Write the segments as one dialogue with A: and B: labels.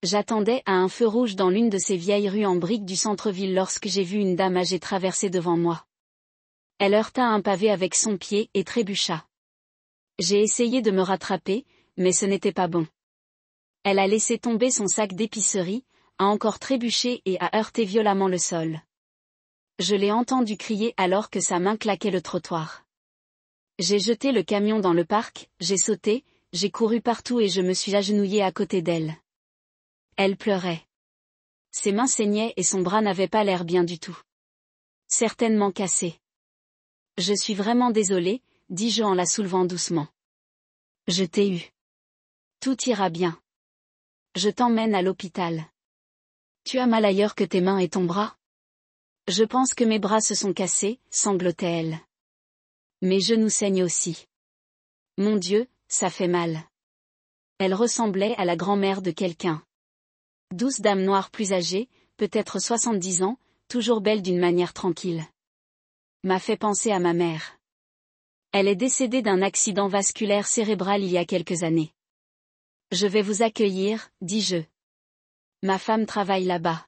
A: J'attendais à un feu rouge dans l'une de ces vieilles rues en briques du centre-ville lorsque j'ai vu une dame âgée traverser devant moi. Elle heurta un pavé avec son pied et trébucha. J'ai essayé de me rattraper, mais ce n'était pas bon. Elle a laissé tomber son sac d'épicerie, a encore trébuché et a heurté violemment le sol. Je l'ai entendu crier alors que sa main claquait le trottoir. J'ai jeté le camion dans le parc, j'ai sauté, j'ai couru partout et je me suis agenouillée à côté d'elle. Elle pleurait. Ses mains saignaient et son bras n'avait pas l'air bien du tout. Certainement cassé. Je suis vraiment désolée, dis-je en la soulevant doucement. Je t'ai eu. Tout ira bien. Je t'emmène à l'hôpital. Tu as mal ailleurs que tes mains et ton bras? Je pense que mes bras se sont cassés, sanglotait-elle. Mes genoux saignent aussi. Mon Dieu, ça fait mal. Elle ressemblait à la grand-mère de quelqu'un. Douce dame noire plus âgée, peut-être 70 ans, toujours belle d'une manière tranquille. M'a fait penser à ma mère. Elle est décédée d'un accident vasculaire cérébral il y a quelques années. Je vais vous accueillir, dis-je. Ma femme travaille là-bas.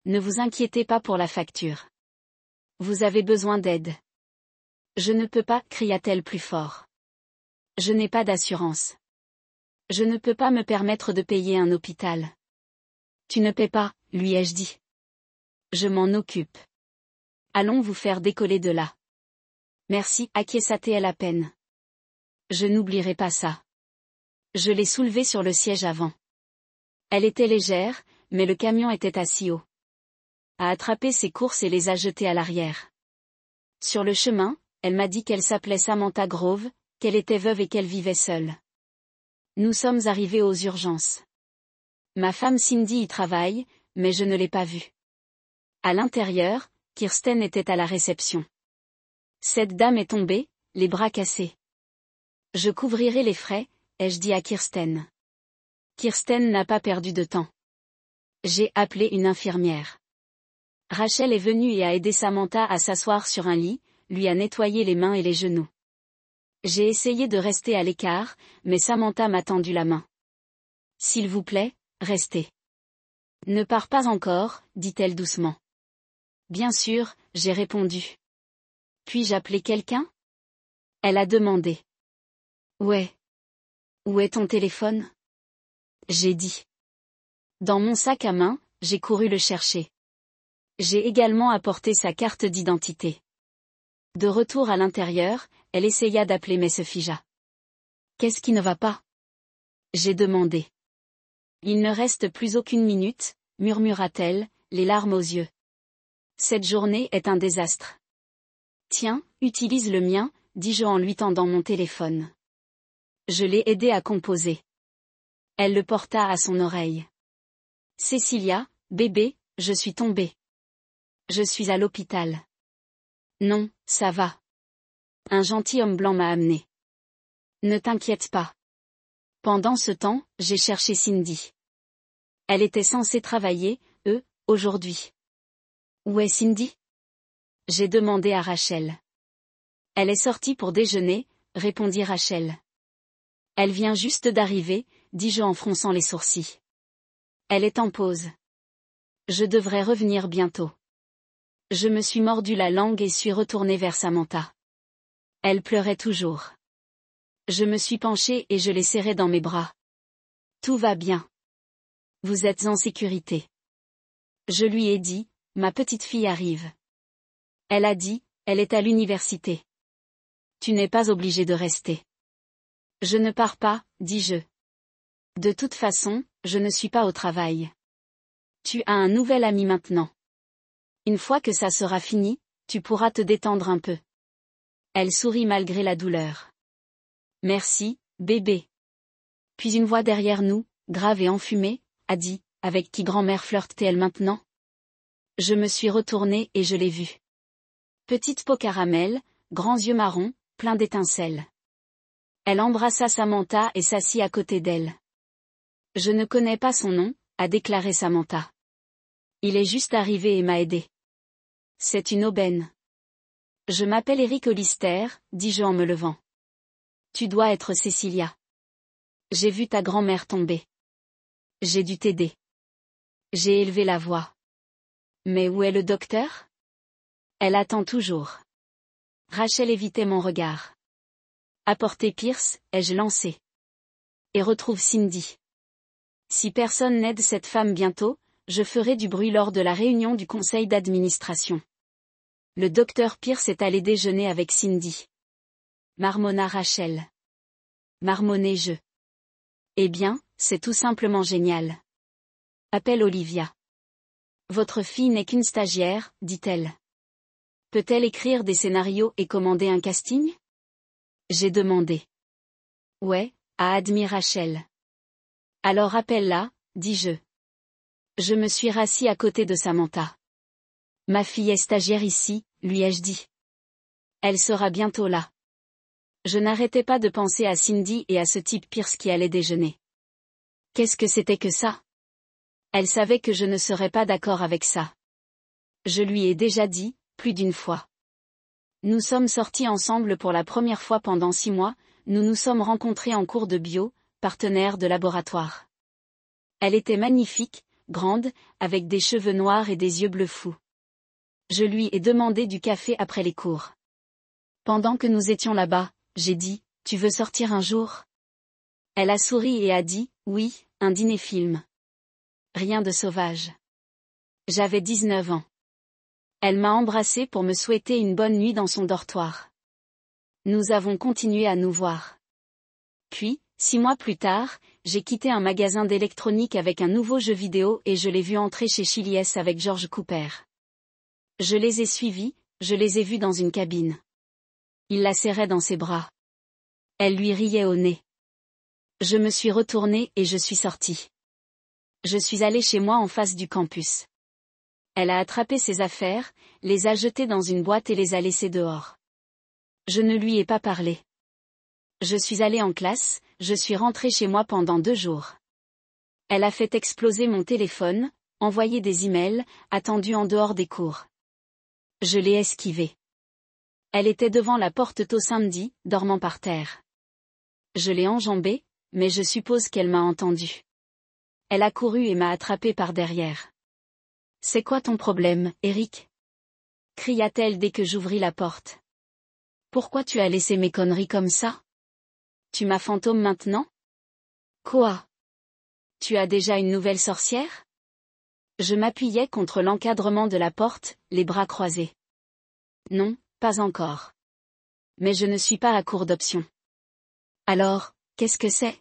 A: Ne vous inquiétez pas pour la facture. Vous avez besoin d'aide. Je ne peux pas, cria-t-elle plus fort. Je n'ai pas d'assurance. Je ne peux pas me permettre de payer un hôpital. Tu ne paies pas, lui ai-je dit. Je m'en occupe. Allons vous faire décoller de là. Merci, acquiesça-t-elle à peine. Je n'oublierai pas ça. Je l'ai soulevée sur le siège avant. Elle était légère, mais le camion était assis haut. A attrapé ses courses et les a jetées à l'arrière. Sur le chemin, elle m'a dit qu'elle s'appelait Samantha Grove, qu'elle était veuve et qu'elle vivait seule. Nous sommes arrivés aux urgences. Ma femme Cindy y travaille, mais je ne l'ai pas vue. À l'intérieur, Kirsten était à la réception. Cette dame est tombée, les bras cassés. Je couvrirai les frais, ai-je dit à Kirsten. Kirsten n'a pas perdu de temps. J'ai appelé une infirmière. Rachel est venue et a aidé Samantha à s'asseoir sur un lit, lui a nettoyé les mains et les genoux. J'ai essayé de rester à l'écart, mais Samantha m'a tendu la main. S'il vous plaît, restez. Ne pars pas encore, dit-elle doucement. Bien sûr, j'ai répondu. Puis-je appeler quelqu'un? Elle a demandé. Ouais. Où est ton téléphone? J'ai dit. Dans mon sac à main, j'ai couru le chercher. J'ai également apporté sa carte d'identité. De retour à l'intérieur, elle essaya d'appeler mais se figea. Qu'est-ce qui ne va pas? J'ai demandé. Il ne reste plus aucune minute, murmura-t-elle, les larmes aux yeux. Cette journée est un désastre. Tiens, utilise le mien, dis-je en lui tendant mon téléphone. Je l'ai aidé à composer. Elle le porta à son oreille. Cécilia, bébé, je suis tombée. Je suis à l'hôpital. Non, ça va. Un gentilhomme blanc m'a amené. Ne t'inquiète pas. Pendant ce temps, j'ai cherché Cindy. Elle était censée travailler, aujourd'hui. Où est Cindy? J'ai demandé à Rachel. Elle est sortie pour déjeuner, répondit Rachel. Elle vient juste d'arriver, dis-je en fronçant les sourcils. Elle est en pause. Je devrais revenir bientôt. Je me suis mordu la langue et suis retourné vers Samantha. Elle pleurait toujours. Je me suis penché et je l'ai serrée dans mes bras. Tout va bien. Vous êtes en sécurité. Je lui ai dit, ma petite fille arrive. Elle a dit, elle est à l'université. Tu n'es pas obligé de rester. Je ne pars pas, dis-je. De toute façon, je ne suis pas au travail. Tu as un nouvel ami maintenant. Une fois que ça sera fini, tu pourras te détendre un peu. Elle sourit malgré la douleur. Merci, bébé. Puis une voix derrière nous, grave et enfumée, a dit, avec qui grand-mère flirte-t-elle maintenant? Je me suis retournée et je l'ai vue. Petite peau caramel, grands yeux marrons, pleins d'étincelles. Elle embrassa Samantha et s'assit à côté d'elle. Je ne connais pas son nom, a déclaré Samantha. Il est juste arrivé et m'a aidé. C'est une aubaine. Je m'appelle Eric Hollister, dis-je en me levant. Tu dois être Cécilia. J'ai vu ta grand-mère tomber. J'ai dû t'aider. J'ai élevé la voix. Mais où est le docteur? Elle attend toujours. Rachel évitait mon regard. Apporter Pierce, ai-je lancé. Et retrouve Cindy. Si personne n'aide cette femme bientôt, je ferai du bruit lors de la réunion du conseil d'administration. Le docteur Pierce est allé déjeuner avec Cindy. Marmonna Rachel. Marmonnai-je. Eh bien, c'est tout simplement génial. Appelle Olivia. Votre fille n'est qu'une stagiaire, dit-elle. Peut-elle écrire des scénarios et commander un casting? J'ai demandé. Ouais, a admis Rachel. Alors appelle-la, dis-je. Je me suis rassis à côté de Samantha. Ma fille est stagiaire ici, lui ai-je dit. Elle sera bientôt là. Je n'arrêtais pas de penser à Cindy et à ce type Pierce qui allait déjeuner. Qu'est-ce que c'était que ça? Elle savait que je ne serais pas d'accord avec ça. Je lui ai déjà dit, plus d'une fois. Nous sommes sortis ensemble pour la première fois pendant 6 mois, nous nous sommes rencontrés en cours de bio, partenaires de laboratoire. Elle était magnifique, grande, avec des cheveux noirs et des yeux bleus fous. Je lui ai demandé du café après les cours. Pendant que nous étions là-bas, j'ai dit, tu veux sortir un jour? Elle a souri et a dit, oui, un dîner-film. Rien de sauvage. J'avais 19 ans. Elle m'a embrassé pour me souhaiter une bonne nuit dans son dortoir. Nous avons continué à nous voir. Puis, 6 mois plus tard, j'ai quitté un magasin d'électronique avec un nouveau jeu vidéo et je l'ai vu entrer chez Chili's avec George Cooper. Je les ai suivis, je les ai vus dans une cabine. Il la serrait dans ses bras. Elle lui riait au nez. Je me suis retournée et je suis sortie. Je suis allée chez moi en face du campus. Elle a attrapé ses affaires, les a jetées dans une boîte et les a laissées dehors. Je ne lui ai pas parlé. Je suis allée en classe, je suis rentrée chez moi pendant 2 jours. Elle a fait exploser mon téléphone, envoyé des emails, attendu en dehors des cours. Je l'ai esquivée. Elle était devant la porte tôt samedi, dormant par terre. Je l'ai enjambée, mais je suppose qu'elle m'a entendu. Elle a couru et m'a attrapée par derrière. C'est quoi ton problème, Eric? Cria-t-elle dès que j'ouvris la porte. Pourquoi tu as laissé mes conneries comme ça? Tu m'as fantôme maintenant? Quoi? Tu as déjà une nouvelle sorcière? Je m'appuyais contre l'encadrement de la porte, les bras croisés. Non, pas encore. Mais je ne suis pas à court d'options. Alors, qu'est-ce que c'est?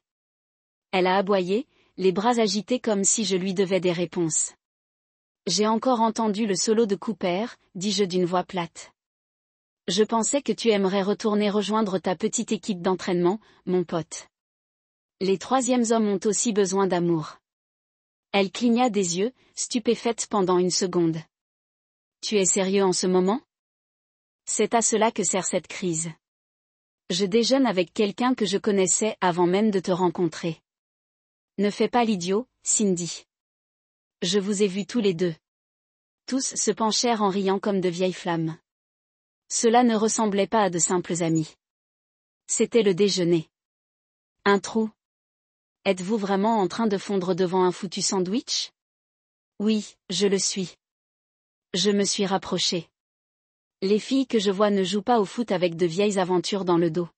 A: Elle a aboyé, les bras agités comme si je lui devais des réponses. J'ai encore entendu le solo de Cooper, dis-je d'une voix plate. Je pensais que tu aimerais retourner rejoindre ta petite équipe d'entraînement, mon pote. Les 3e hommes ont aussi besoin d'amour. Elle cligna des yeux, stupéfaite pendant une seconde. Tu es sérieux en ce moment? C'est à cela que sert cette crise. Je déjeune avec quelqu'un que je connaissais avant même de te rencontrer. Ne fais pas l'idiot, Cindy. Je vous ai vus tous les deux. Tous se penchèrent en riant comme de vieilles flammes. Cela ne ressemblait pas à de simples amis. C'était le déjeuner. Un trou. Êtes-vous vraiment en train de fondre devant un foutu sandwich? Oui, je le suis. Je me suis rapprochée. Les filles que je vois ne jouent pas au foot avec de vieilles aventures dans le dos.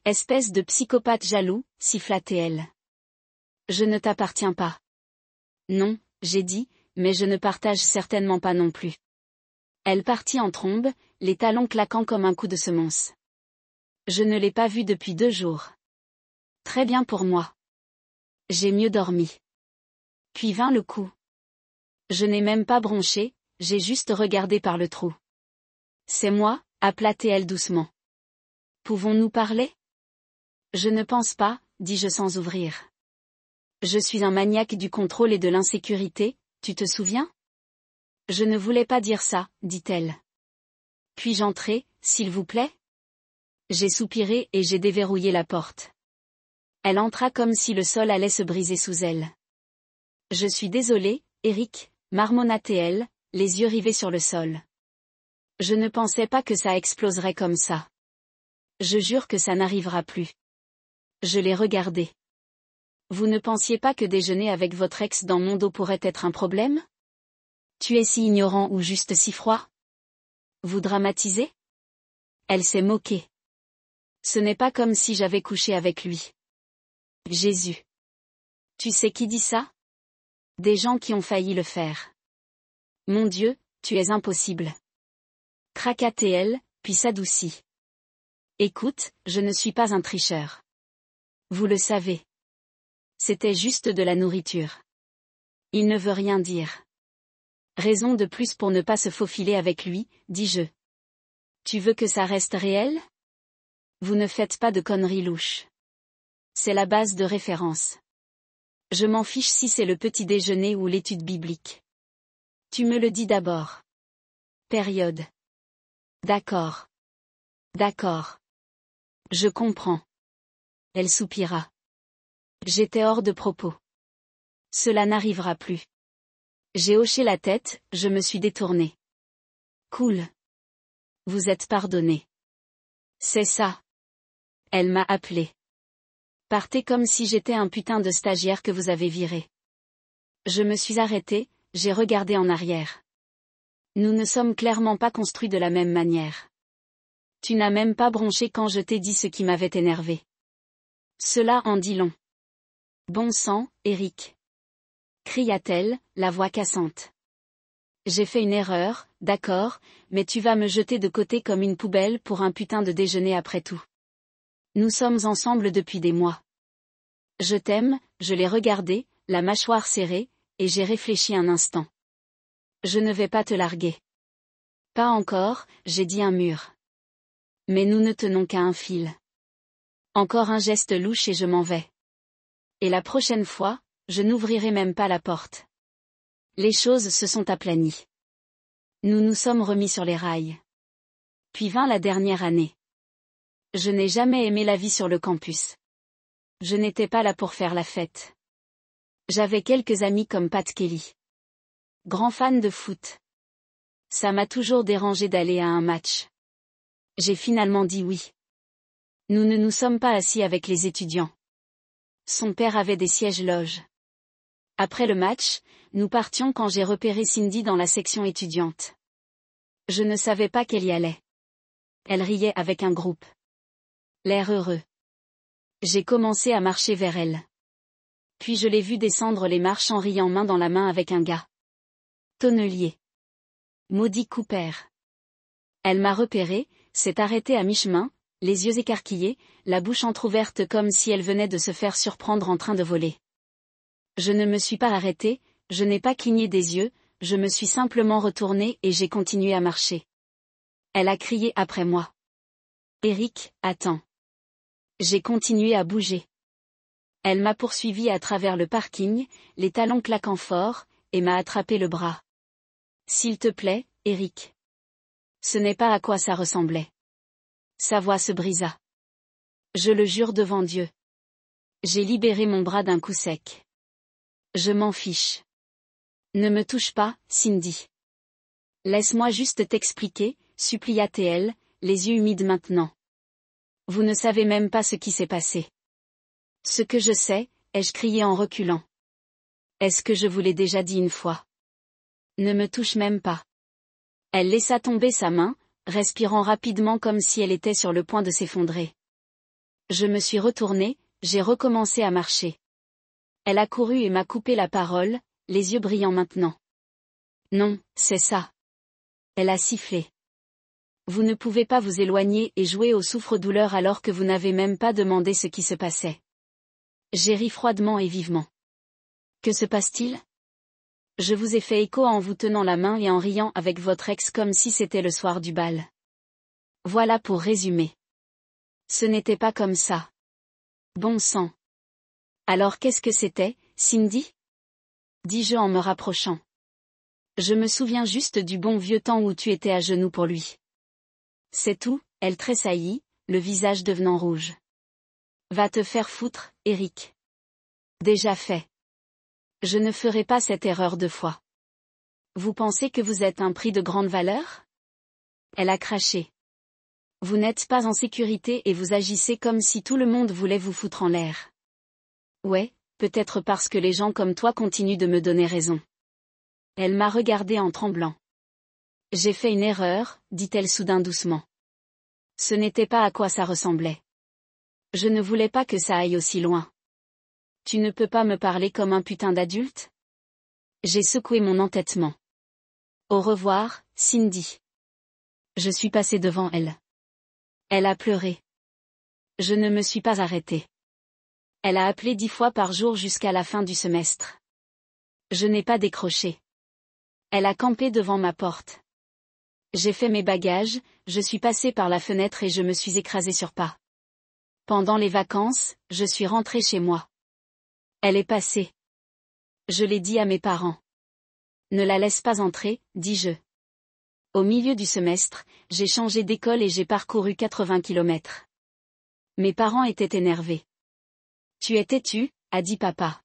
A: Espèce de psychopathe jaloux, siffla-t-elle. Je ne t'appartiens pas. Non, j'ai dit, mais je ne partage certainement pas non plus. Elle partit en trombe, les talons claquant comme un coup de semonce. Je ne l'ai pas vue depuis 2 jours. Très bien pour moi. J'ai mieux dormi. Puis vint le coup. Je n'ai même pas bronché, j'ai juste regardé par le trou. C'est moi, appela-t-elle doucement. Pouvons-nous parler? Je ne pense pas, dis-je sans ouvrir. Je suis un maniaque du contrôle et de l'insécurité, tu te souviens? Je ne voulais pas dire ça, dit-elle. Puis-je entrer, s'il vous plaît? J'ai soupiré et j'ai déverrouillé la porte. Elle entra comme si le sol allait se briser sous elle. Je suis désolée, Eric, marmonna-t-elle, les yeux rivés sur le sol. Je ne pensais pas que ça exploserait comme ça. Je jure que ça n'arrivera plus. Je l'ai regardé. Vous ne pensiez pas que déjeuner avec votre ex dans mon dos pourrait être un problème? Tu es si ignorant ou juste si froid? Vous dramatisez? Elle s'est moquée. Ce n'est pas comme si j'avais couché avec lui. Jésus. Tu sais qui dit ça? Des gens qui ont failli le faire. Mon Dieu, tu es impossible. Craqua-t-elle, puis s'adoucit. Écoute, je ne suis pas un tricheur. Vous le savez. C'était juste de la nourriture. Il ne veut rien dire. Raison de plus pour ne pas se faufiler avec lui, dis-je. Tu veux que ça reste réel? Vous ne faites pas de conneries louches. C'est la base de référence. Je m'en fiche si c'est le petit déjeuner ou l'étude biblique. Tu me le dis d'abord. Période. D'accord. D'accord. Je comprends. Elle soupira. J'étais hors de propos. Cela n'arrivera plus. J'ai hoché la tête, je me suis détournée. Cool. Vous êtes pardonné. C'est ça. Elle m'a appelé. Partez comme si j'étais un putain de stagiaire que vous avez viré. Je me suis arrêtée, j'ai regardé en arrière. Nous ne sommes clairement pas construits de la même manière. Tu n'as même pas bronché quand je t'ai dit ce qui m'avait énervé. Cela en dit long. Bon sang, Eric. Cria-t-elle, la voix cassante. J'ai fait une erreur, d'accord, mais tu vas me jeter de côté comme une poubelle pour un putain de déjeuner après tout. Nous sommes ensemble depuis des mois. Je t'aime, je l'ai regardé, la mâchoire serrée, et j'ai réfléchi un instant. Je ne vais pas te larguer. Pas encore, j'ai dit un mur. Mais nous ne tenons qu'à un fil. Encore un geste louche et je m'en vais. Et la prochaine fois, je n'ouvrirai même pas la porte. Les choses se sont aplanies. Nous nous sommes remis sur les rails. Puis vint la dernière année. Je n'ai jamais aimé la vie sur le campus. Je n'étais pas là pour faire la fête. J'avais quelques amis comme Pat Kelly. Grand fan de foot. Ça m'a toujours dérangé d'aller à un match. J'ai finalement dit oui. Nous ne nous sommes pas assis avec les étudiants. Son père avait des sièges loges. Après le match, nous partions quand j'ai repéré Cindy dans la section étudiante. Je ne savais pas qu'elle y allait. Elle riait avec un groupe. L'air heureux. J'ai commencé à marcher vers elle. Puis je l'ai vue descendre les marches en riant main dans la main avec un gars. Tonnelier. Maudit Cooper. Elle m'a repéré, s'est arrêtée à mi-chemin, les yeux écarquillés, la bouche entr'ouverte comme si elle venait de se faire surprendre en train de voler. Je ne me suis pas arrêtée, je n'ai pas cligné des yeux, je me suis simplement retournée et j'ai continué à marcher. Elle a crié après moi. Eric, attends. J'ai continué à bouger. Elle m'a poursuivi à travers le parking, les talons claquant fort, et m'a attrapé le bras. S'il te plaît, Eric. Ce n'est pas à quoi ça ressemblait. Sa voix se brisa. Je le jure devant Dieu. J'ai libéré mon bras d'un coup sec. Je m'en fiche. Ne me touche pas, Cindy. Laisse-moi juste t'expliquer, supplia-t-elle, les yeux humides maintenant. Vous ne savez même pas ce qui s'est passé. Ce que je sais, ai-je crié en reculant. Est-ce que je vous l'ai déjà dit une fois? Ne me touche même pas. Elle laissa tomber sa main, respirant rapidement comme si elle était sur le point de s'effondrer. Je me suis retournée, j'ai recommencé à marcher. Elle a couru et m'a coupé la parole, les yeux brillants maintenant. Non, c'est ça. Elle a sifflé. Vous ne pouvez pas vous éloigner et jouer au souffre-douleur alors que vous n'avez même pas demandé ce qui se passait. J'ai ri froidement et vivement. Que se passe-t-il? Je vous ai fait écho en vous tenant la main et en riant avec votre ex comme si c'était le soir du bal. Voilà pour résumer. Ce n'était pas comme ça. Bon sang. Alors qu'est-ce que c'était, Cindy? Dis-je en me rapprochant. Je me souviens juste du bon vieux temps où tu étais à genoux pour lui. C'est tout, elle tressaillit, le visage devenant rouge. Va te faire foutre, Eric. Déjà fait. Je ne ferai pas cette erreur 2 fois. Vous pensez que vous êtes un prix de grande valeur? Elle a craché. Vous n'êtes pas en sécurité et vous agissez comme si tout le monde voulait vous foutre en l'air. Ouais, peut-être parce que les gens comme toi continuent de me donner raison. Elle m'a regardé en tremblant. J'ai fait une erreur, dit-elle soudain doucement. Ce n'était pas à quoi ça ressemblait. Je ne voulais pas que ça aille aussi loin. Tu ne peux pas me parler comme un putain d'adulte? J'ai secoué mon entêtement. Au revoir, Cindy. Je suis passé devant elle. Elle a pleuré. Je ne me suis pas arrêtée. Elle a appelé 10 fois par jour jusqu'à la fin du semestre. Je n'ai pas décroché. Elle a campé devant ma porte. J'ai fait mes bagages, je suis passé par la fenêtre et je me suis écrasé sur pas. Pendant les vacances, je suis rentré chez moi. Elle est passée. Je l'ai dit à mes parents. Ne la laisse pas entrer, dis-je. Au milieu du semestre, j'ai changé d'école et j'ai parcouru 80 kilomètres. Mes parents étaient énervés. Tu es têtu, a dit papa.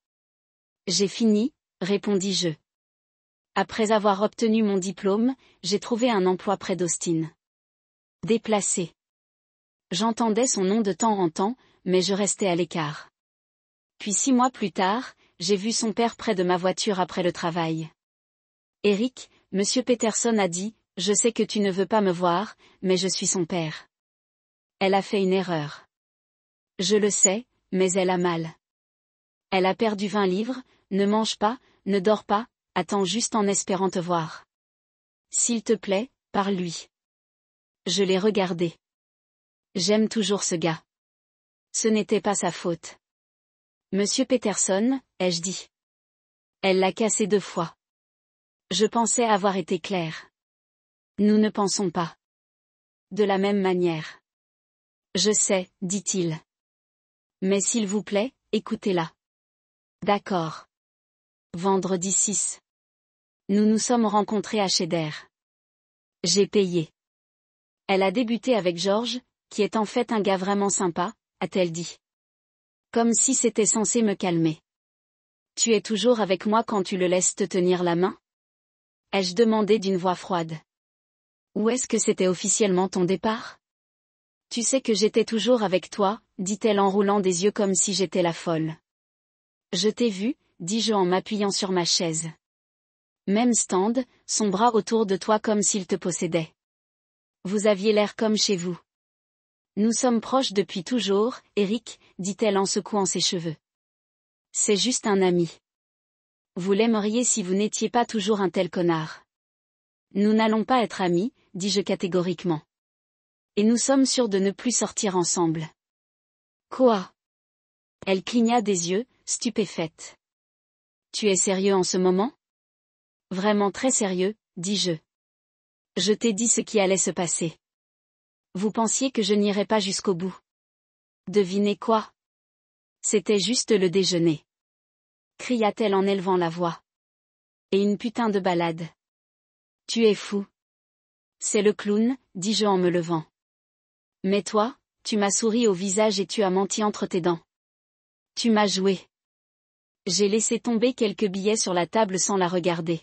A: J'ai fini, répondis-je. Après avoir obtenu mon diplôme, j'ai trouvé un emploi près d'Austin. Déplacé. J'entendais son nom de temps en temps, mais je restais à l'écart. Puis 6 mois plus tard, j'ai vu son père près de ma voiture après le travail. Eric, Monsieur Peterson a dit, je sais que tu ne veux pas me voir, mais je suis son père. Elle a fait une erreur. Je le sais, mais elle a mal. Elle a perdu 20 livres, ne mange pas, ne dort pas, attends juste en espérant te voir. S'il te plaît, parle-lui. Je l'ai regardé. J'aime toujours ce gars. Ce n'était pas sa faute. Monsieur Peterson, ai-je dit. Elle l'a cassé 2 fois. Je pensais avoir été claire. Nous ne pensons pas. De la même manière. Je sais, dit-il. Mais s'il vous plaît, écoutez-la. D'accord. Vendredi 6. Nous nous sommes rencontrés à Cheder. J'ai payé. Elle a débuté avec George, qui est en fait un gars vraiment sympa, a-t-elle dit. Comme si c'était censé me calmer. Tu es toujours avec moi quand tu le laisses te tenir la main? Ai-je demandé d'une voix froide. Où est-ce que c'était officiellement ton départ? Tu sais que j'étais toujours avec toi, dit-elle en roulant des yeux comme si j'étais la folle. Je t'ai vu, dis-je en m'appuyant sur ma chaise. Même stand, son bras autour de toi comme s'il te possédait. Vous aviez l'air comme chez vous. Nous sommes proches depuis toujours, Eric, dit-elle en secouant ses cheveux. C'est juste un ami. Vous l'aimeriez si vous n'étiez pas toujours un tel connard. Nous n'allons pas être amis, dis-je catégoriquement. Et nous sommes sûrs de ne plus sortir ensemble. Quoi? Elle cligna des yeux, stupéfaite. Tu es sérieux en ce moment? Vraiment très sérieux, dis-je. Je t'ai dit ce qui allait se passer. Vous pensiez que je n'irais pas jusqu'au bout. Devinez quoi? C'était juste le déjeuner. Cria-t-elle en élevant la voix. Et une putain de balade. Tu es fou. C'est le clown, dis-je en me levant. Mais toi, tu m'as souri au visage et tu as menti entre tes dents. Tu m'as joué. J'ai laissé tomber quelques billets sur la table sans la regarder.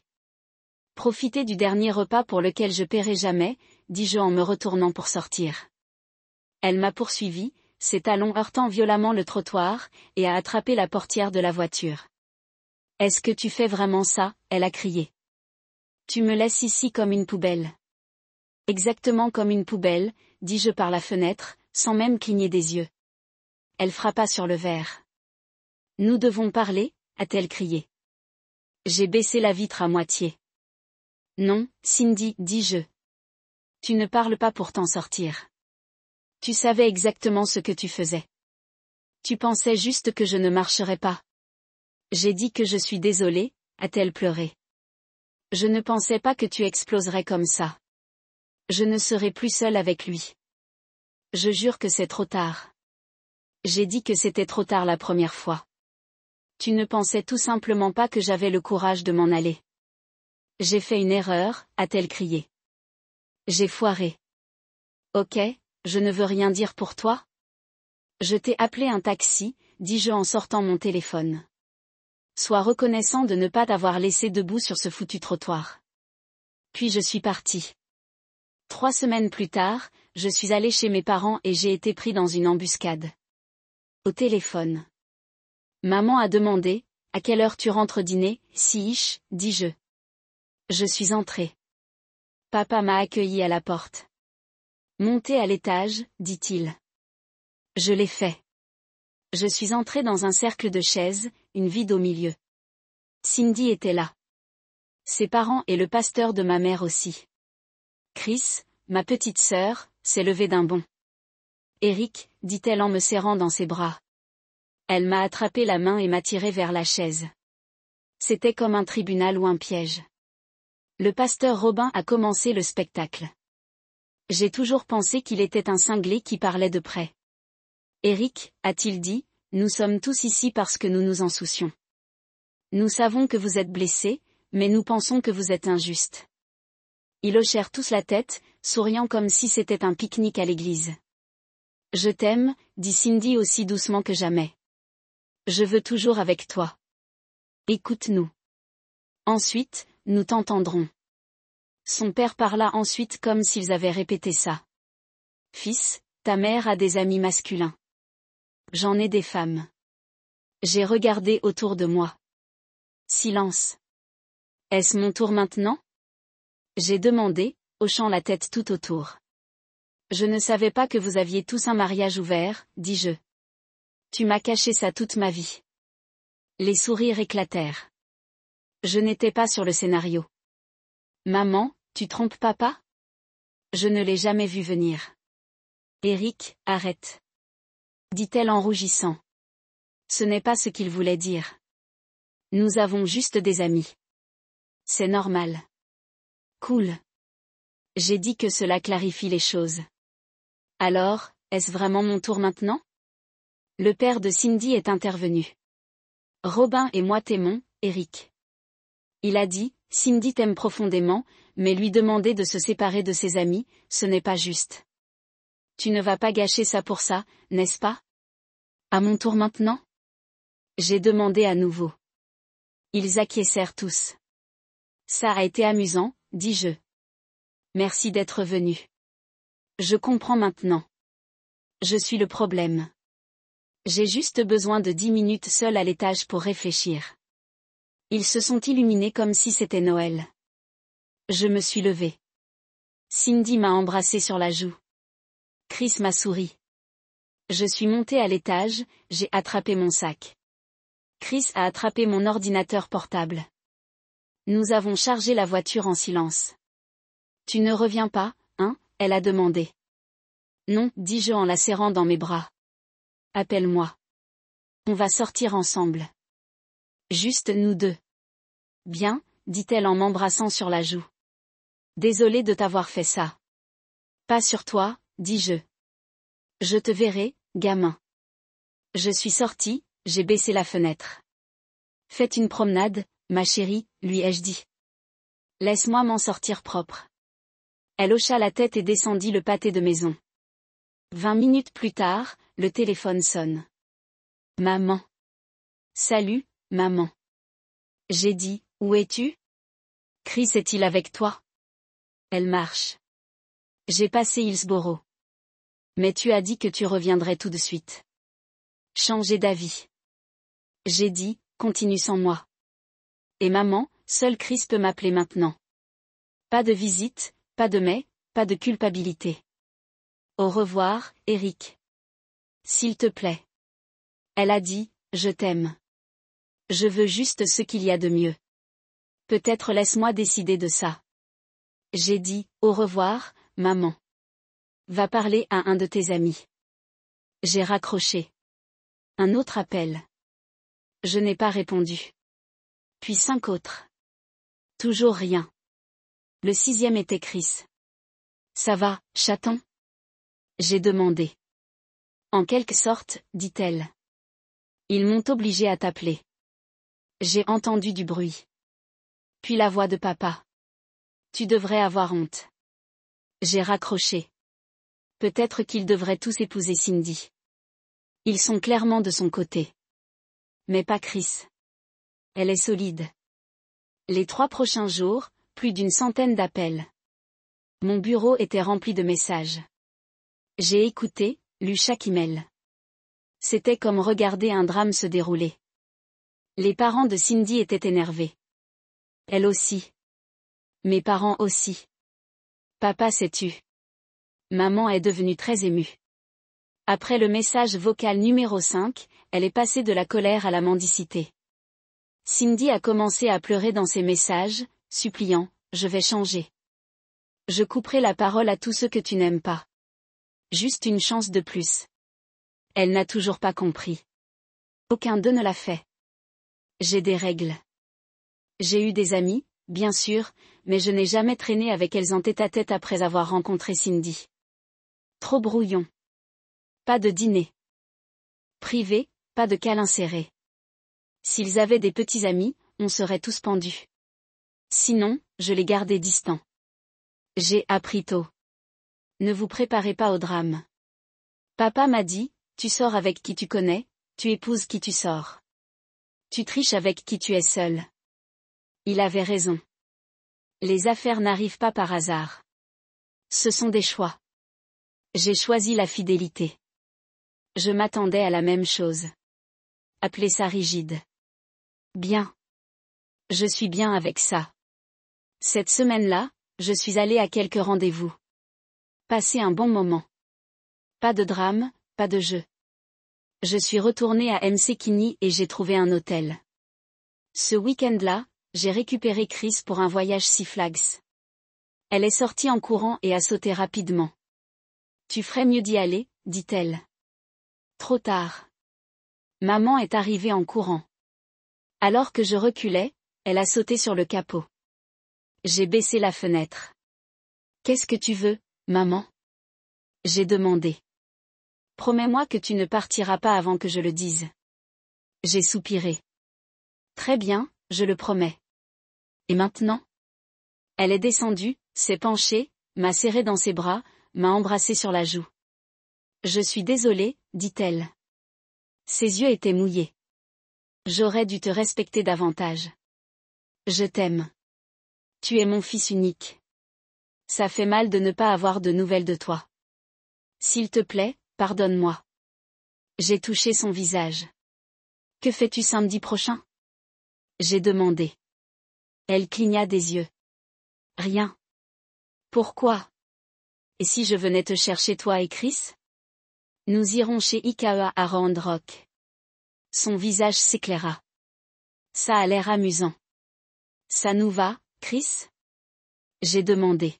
A: Profitez du dernier repas pour lequel je paierai jamais, dis-je en me retournant pour sortir. Elle m'a poursuivi, ses talons heurtant violemment le trottoir, et a attrapé la portière de la voiture. Est-ce que tu fais vraiment ça? Elle a crié. Tu me laisses ici comme une poubelle. Exactement comme une poubelle, dis-je par la fenêtre, sans même cligner des yeux. Elle frappa sur le verre. Nous devons parler, a-t-elle crié. J'ai baissé la vitre à moitié. Non, Cindy, dis-je. Tu ne parles pas pour t'en sortir. Tu savais exactement ce que tu faisais. Tu pensais juste que je ne marcherais pas. J'ai dit que je suis désolée, a-t-elle pleuré. Je ne pensais pas que tu exploserais comme ça. Je ne serai plus seule avec lui. Je jure que c'est trop tard. J'ai dit que c'était trop tard la première fois. Tu ne pensais tout simplement pas que j'avais le courage de m'en aller. J'ai fait une erreur, a-t-elle crié. J'ai foiré. Ok, je ne veux rien dire pour toi. Je t'ai appelé un taxi, dis-je en sortant mon téléphone. Sois reconnaissant de ne pas t'avoir laissé debout sur ce foutu trottoir. Puis je suis parti. 3 semaines plus tard, je suis allé chez mes parents et j'ai été pris dans une embuscade. Au téléphone. Maman a demandé, à quelle heure tu rentres dîner, si-ish, dis-je. Je suis entré. Papa m'a accueilli à la porte. Montez à l'étage, dit-il. Je l'ai fait. Je suis entré dans un cercle de chaises, une vide au milieu. Cindy était là. Ses parents et le pasteur de ma mère aussi. Chris, ma petite sœur, s'est levée d'un bond. Eric, dit-elle en me serrant dans ses bras. Elle m'a attrapé la main et m'a tiré vers la chaise. C'était comme un tribunal ou un piège. Le pasteur Robin a commencé le spectacle. J'ai toujours pensé qu'il était un cinglé qui parlait de près. Eric, a-t-il dit, nous sommes tous ici parce que nous nous en soucions. Nous savons que vous êtes blessés, mais nous pensons que vous êtes injustes. Ils hochèrent tous la tête, souriant comme si c'était un pique-nique à l'église. Je t'aime, dit Cindy aussi doucement que jamais. Je veux toujours avec toi. Écoute-nous. Ensuite, nous t'entendrons. Son père parla ensuite comme s'ils avaient répété ça. Fils, ta mère a des amis masculins. J'en ai des femmes. J'ai regardé autour de moi. Silence. Est-ce mon tour maintenant? J'ai demandé, hochant la tête tout autour. Je ne savais pas que vous aviez tous un mariage ouvert, dis-je. Tu m'as caché ça toute ma vie. Les sourires éclatèrent. Je n'étais pas sur le scénario. Maman, tu trompes papa? Je ne l'ai jamais vu venir. Eric, arrête. Dit-elle en rougissant. Ce n'est pas ce qu'il voulait dire. Nous avons juste des amis. C'est normal. Cool. J'ai dit que cela clarifie les choses. Alors, est-ce vraiment mon tour maintenant? Le père de Cindy est intervenu. Robin et moi t'aimons, Eric. Il a dit, Cindy t'aime profondément, mais lui demander de se séparer de ses amis, ce n'est pas juste. Tu ne vas pas gâcher ça pour ça, n'est-ce pas? À mon tour maintenant? J'ai demandé à nouveau. Ils acquiescèrent tous. Ça a été amusant, dis-je. Merci d'être venu. Je comprends maintenant. Je suis le problème. J'ai juste besoin de 10 minutes seul à l'étage pour réfléchir. Ils se sont illuminés comme si c'était Noël. Je me suis levée. Cindy m'a embrassé sur la joue. Chris m'a souri. Je suis montée à l'étage, j'ai attrapé mon sac. Chris a attrapé mon ordinateur portable. Nous avons chargé la voiture en silence. Tu ne reviens pas, hein? Elle a demandé. Non, dis-je en la serrant dans mes bras. Appelle-moi. On va sortir ensemble. Juste nous deux. Bien, dit-elle en m'embrassant sur la joue. Désolée de t'avoir fait ça. Pas sur toi, dis-je. Je te verrai, gamin. Je suis sortie, j'ai baissé la fenêtre. Faites une promenade, ma chérie, lui ai-je dit. Laisse-moi m'en sortir propre. Elle hocha la tête et descendit le pâté de maison. 20 minutes plus tard, le téléphone sonne. Maman. Salut, maman. J'ai dit, où es-tu? Chris est-il avec toi? Elle marche. J'ai passé Hillsborough. Mais tu as dit que tu reviendrais tout de suite. Changer d'avis. J'ai dit, continue sans moi. Et maman, seul Chris peut m'appeler maintenant. Pas de visite, pas de mais, pas de culpabilité. Au revoir, Eric. S'il te plaît. Elle a dit, je t'aime. Je veux juste ce qu'il y a de mieux. Peut-être laisse-moi décider de ça. J'ai dit, au revoir, maman. Va parler à un de tes amis. J'ai raccroché. Un autre appel. Je n'ai pas répondu. Puis 5 autres. Toujours rien. Le 6e était Chris. Ça va, chaton? J'ai demandé. En quelque sorte, dit-elle. Ils m'ont obligé à t'appeler. J'ai entendu du bruit. Puis la voix de papa. Tu devrais avoir honte. J'ai raccroché. Peut-être qu'ils devraient tous épouser Cindy. Ils sont clairement de son côté. Mais pas Chris. Elle est solide. Les 3 prochains jours, plus d'une centaine d'appels. Mon bureau était rempli de messages. J'ai écouté, lu chaque email. C'était comme regarder un drame se dérouler. Les parents de Cindy étaient énervés. Elle aussi. Mes parents aussi. Papa s'est tu. Maman est devenue très émue. Après le message vocal numéro 5, elle est passée de la colère à la mendicité. Cindy a commencé à pleurer dans ses messages, suppliant, « Je vais changer. Je couperai la parole à tous ceux que tu n'aimes pas. Juste une chance de plus. » Elle n'a toujours pas compris. Aucun d'eux ne l'a fait. J'ai des règles. J'ai eu des amis, bien sûr, mais je n'ai jamais traîné avec elles en tête-à-tête après avoir rencontré Cindy. Trop brouillon. Pas de dîner. Privé, pas de câlin serré. S'ils avaient des petits amis, on serait tous pendus. Sinon, je les gardais distants. J'ai appris tôt. Ne vous préparez pas au drame. Papa m'a dit, tu sors avec qui tu connais, tu épouses qui tu sors. Tu triches avec qui tu es seul. Il avait raison. Les affaires n'arrivent pas par hasard. Ce sont des choix. J'ai choisi la fidélité. Je m'attendais à la même chose. Appelez ça rigide. Bien. Je suis bien avec ça. Cette semaine-là, je suis allée à quelques rendez-vous. Passez un bon moment. Pas de drame, pas de jeu. Je suis retournée à Msekini et j'ai trouvé un hôtel. Ce week-end-là, j'ai récupéré Chris pour un voyage Six Flags. Elle est sortie en courant et a sauté rapidement. Tu ferais mieux d'y aller, dit-elle. Trop tard. Maman est arrivée en courant. Alors que je reculais, elle a sauté sur le capot. J'ai baissé la fenêtre. Qu'est-ce que tu veux, maman? J'ai demandé. Promets-moi que tu ne partiras pas avant que je le dise. J'ai soupiré. Très bien, je le promets. Et maintenant? Elle est descendue, s'est penchée, m'a serré dans ses bras, m'a embrassé sur la joue. Je suis désolée, dit-elle. Ses yeux étaient mouillés. J'aurais dû te respecter davantage. Je t'aime. Tu es mon fils unique. Ça fait mal de ne pas avoir de nouvelles de toi. S'il te plaît, pardonne-moi. J'ai touché son visage. Que fais-tu samedi prochain? J'ai demandé. Elle cligna des yeux. Rien. Pourquoi? Et si je venais te chercher toi et Chris? Nous irons chez Ikea à Round Rock. Son visage s'éclaira. Ça a l'air amusant. Ça nous va, Chris? J'ai demandé.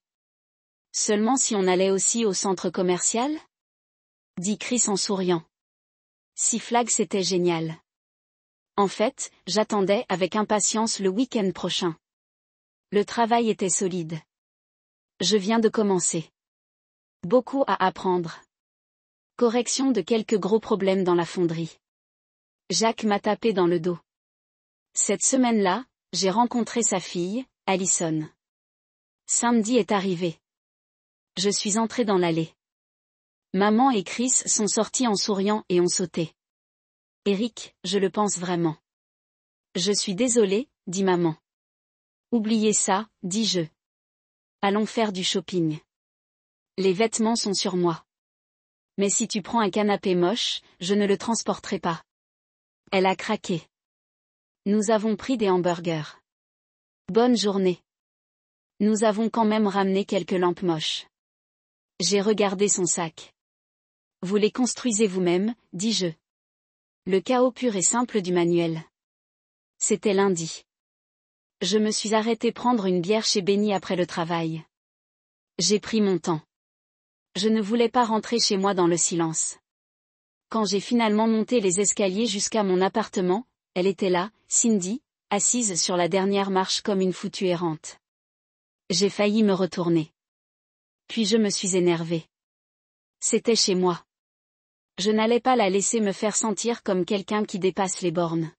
A: Seulement si on allait aussi au centre commercial? Dit Chris en souriant. Six Flags c'était génial. En fait, j'attendais avec impatience le week-end prochain. Le travail était solide. Je viens de commencer. Beaucoup à apprendre. Correction de quelques gros problèmes dans la fonderie. Jacques m'a tapé dans le dos. Cette semaine-là, j'ai rencontré sa fille, Allison. Samedi est arrivé. Je suis entrée dans l'allée. Maman et Chris sont sortis en souriant et ont sauté. Eric, je le pense vraiment. Je suis désolée, dit maman. Oubliez ça, dis-je. Allons faire du shopping. Les vêtements sont sur moi. Mais si tu prends un canapé moche, je ne le transporterai pas. Elle a craqué. Nous avons pris des hamburgers. Bonne journée. Nous avons quand même ramené quelques lampes moches. J'ai regardé son sac. Vous les construisez vous-même, dis-je. Le chaos pur et simple du manuel. C'était lundi. Je me suis arrêtée prendre une bière chez Benny après le travail. J'ai pris mon temps. Je ne voulais pas rentrer chez moi dans le silence. Quand j'ai finalement monté les escaliers jusqu'à mon appartement, elle était là, Cindy, assise sur la dernière marche comme une foutue errante. J'ai failli me retourner. Puis je me suis énervée. C'était chez moi. Je n'allais pas la laisser me faire sentir comme quelqu'un qui dépasse les bornes.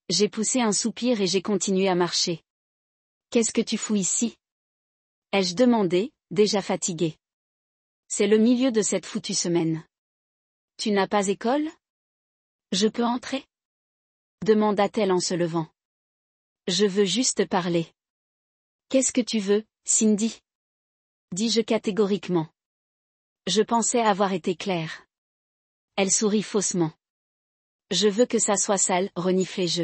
A: J'ai poussé un soupir et j'ai continué à marcher. Qu'est-ce que tu fous ici? Ai-je demandé, déjà fatiguée. C'est le milieu de cette foutue semaine. Tu n'as pas école? Je peux entrer? Demanda-t-elle en se levant. Je veux juste parler. Qu'est-ce que tu veux, Cindy? Dis-je catégoriquement. Je pensais avoir été claire. Elle sourit faussement. Je veux que ça soit sale, reniflai-je.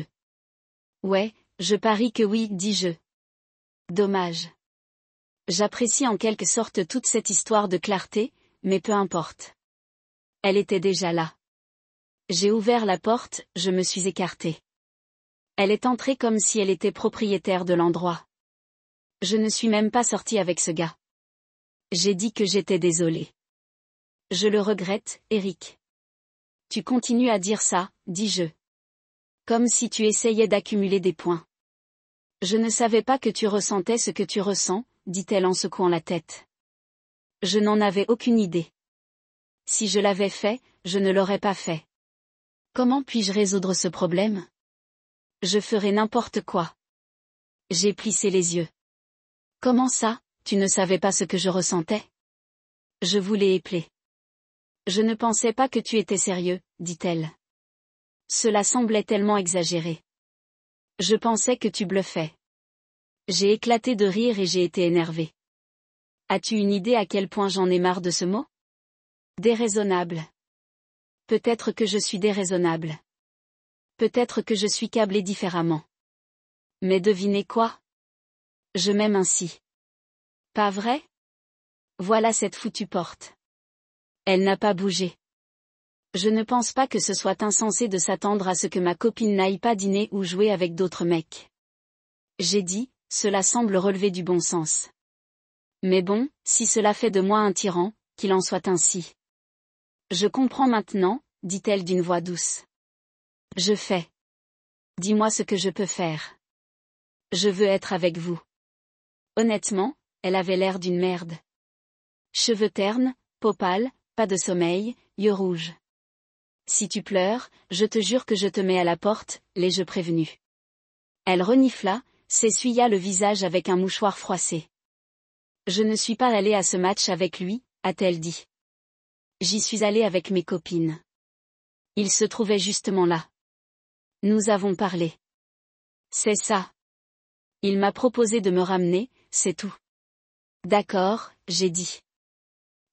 A: Ouais, je parie que oui, dis-je. Dommage. J'apprécie en quelque sorte toute cette histoire de clarté, mais peu importe. Elle était déjà là. J'ai ouvert la porte, je me suis écartée. Elle est entrée comme si elle était propriétaire de l'endroit. Je ne suis même pas sortie avec ce gars. J'ai dit que j'étais désolée. Je le regrette, Eric. Tu continues à dire ça, dis-je. Comme si tu essayais d'accumuler des points. Je ne savais pas que tu ressentais ce que tu ressens, dit-elle en secouant la tête. Je n'en avais aucune idée. Si je l'avais fait, je ne l'aurais pas fait. Comment puis-je résoudre ce problème? Je ferai n'importe quoi. J'ai plissé les yeux. Comment ça, tu ne savais pas ce que je ressentais? Je voulais épeler. Je ne pensais pas que tu étais sérieux, dit-elle. Cela semblait tellement exagéré. Je pensais que tu bluffais. J'ai éclaté de rire et j'ai été énervée. As-tu une idée à quel point j'en ai marre de ce mot? Déraisonnable. Peut-être que je suis déraisonnable. Peut-être que je suis câblée différemment. Mais devinez quoi? Je m'aime ainsi. Pas vrai? Voilà cette foutue porte. Elle n'a pas bougé. Je ne pense pas que ce soit insensé de s'attendre à ce que ma copine n'aille pas dîner ou jouer avec d'autres mecs. J'ai dit, cela semble relever du bon sens. Mais bon, si cela fait de moi un tyran, qu'il en soit ainsi. Je comprends maintenant, dit-elle d'une voix douce. Je fais. Dis-moi ce que je peux faire. Je veux être avec vous. Honnêtement, elle avait l'air d'une merde. Cheveux ternes, peau pâle, pas de sommeil, yeux rouges. Si tu pleures, je te jure que je te mets à la porte, l'ai-je prévenu. Elle renifla, s'essuya le visage avec un mouchoir froissé. Je ne suis pas allée à ce match avec lui, a-t-elle dit. J'y suis allée avec mes copines. Il se trouvait justement là. Nous avons parlé. C'est ça. Il m'a proposé de me ramener, c'est tout. D'accord, j'ai dit.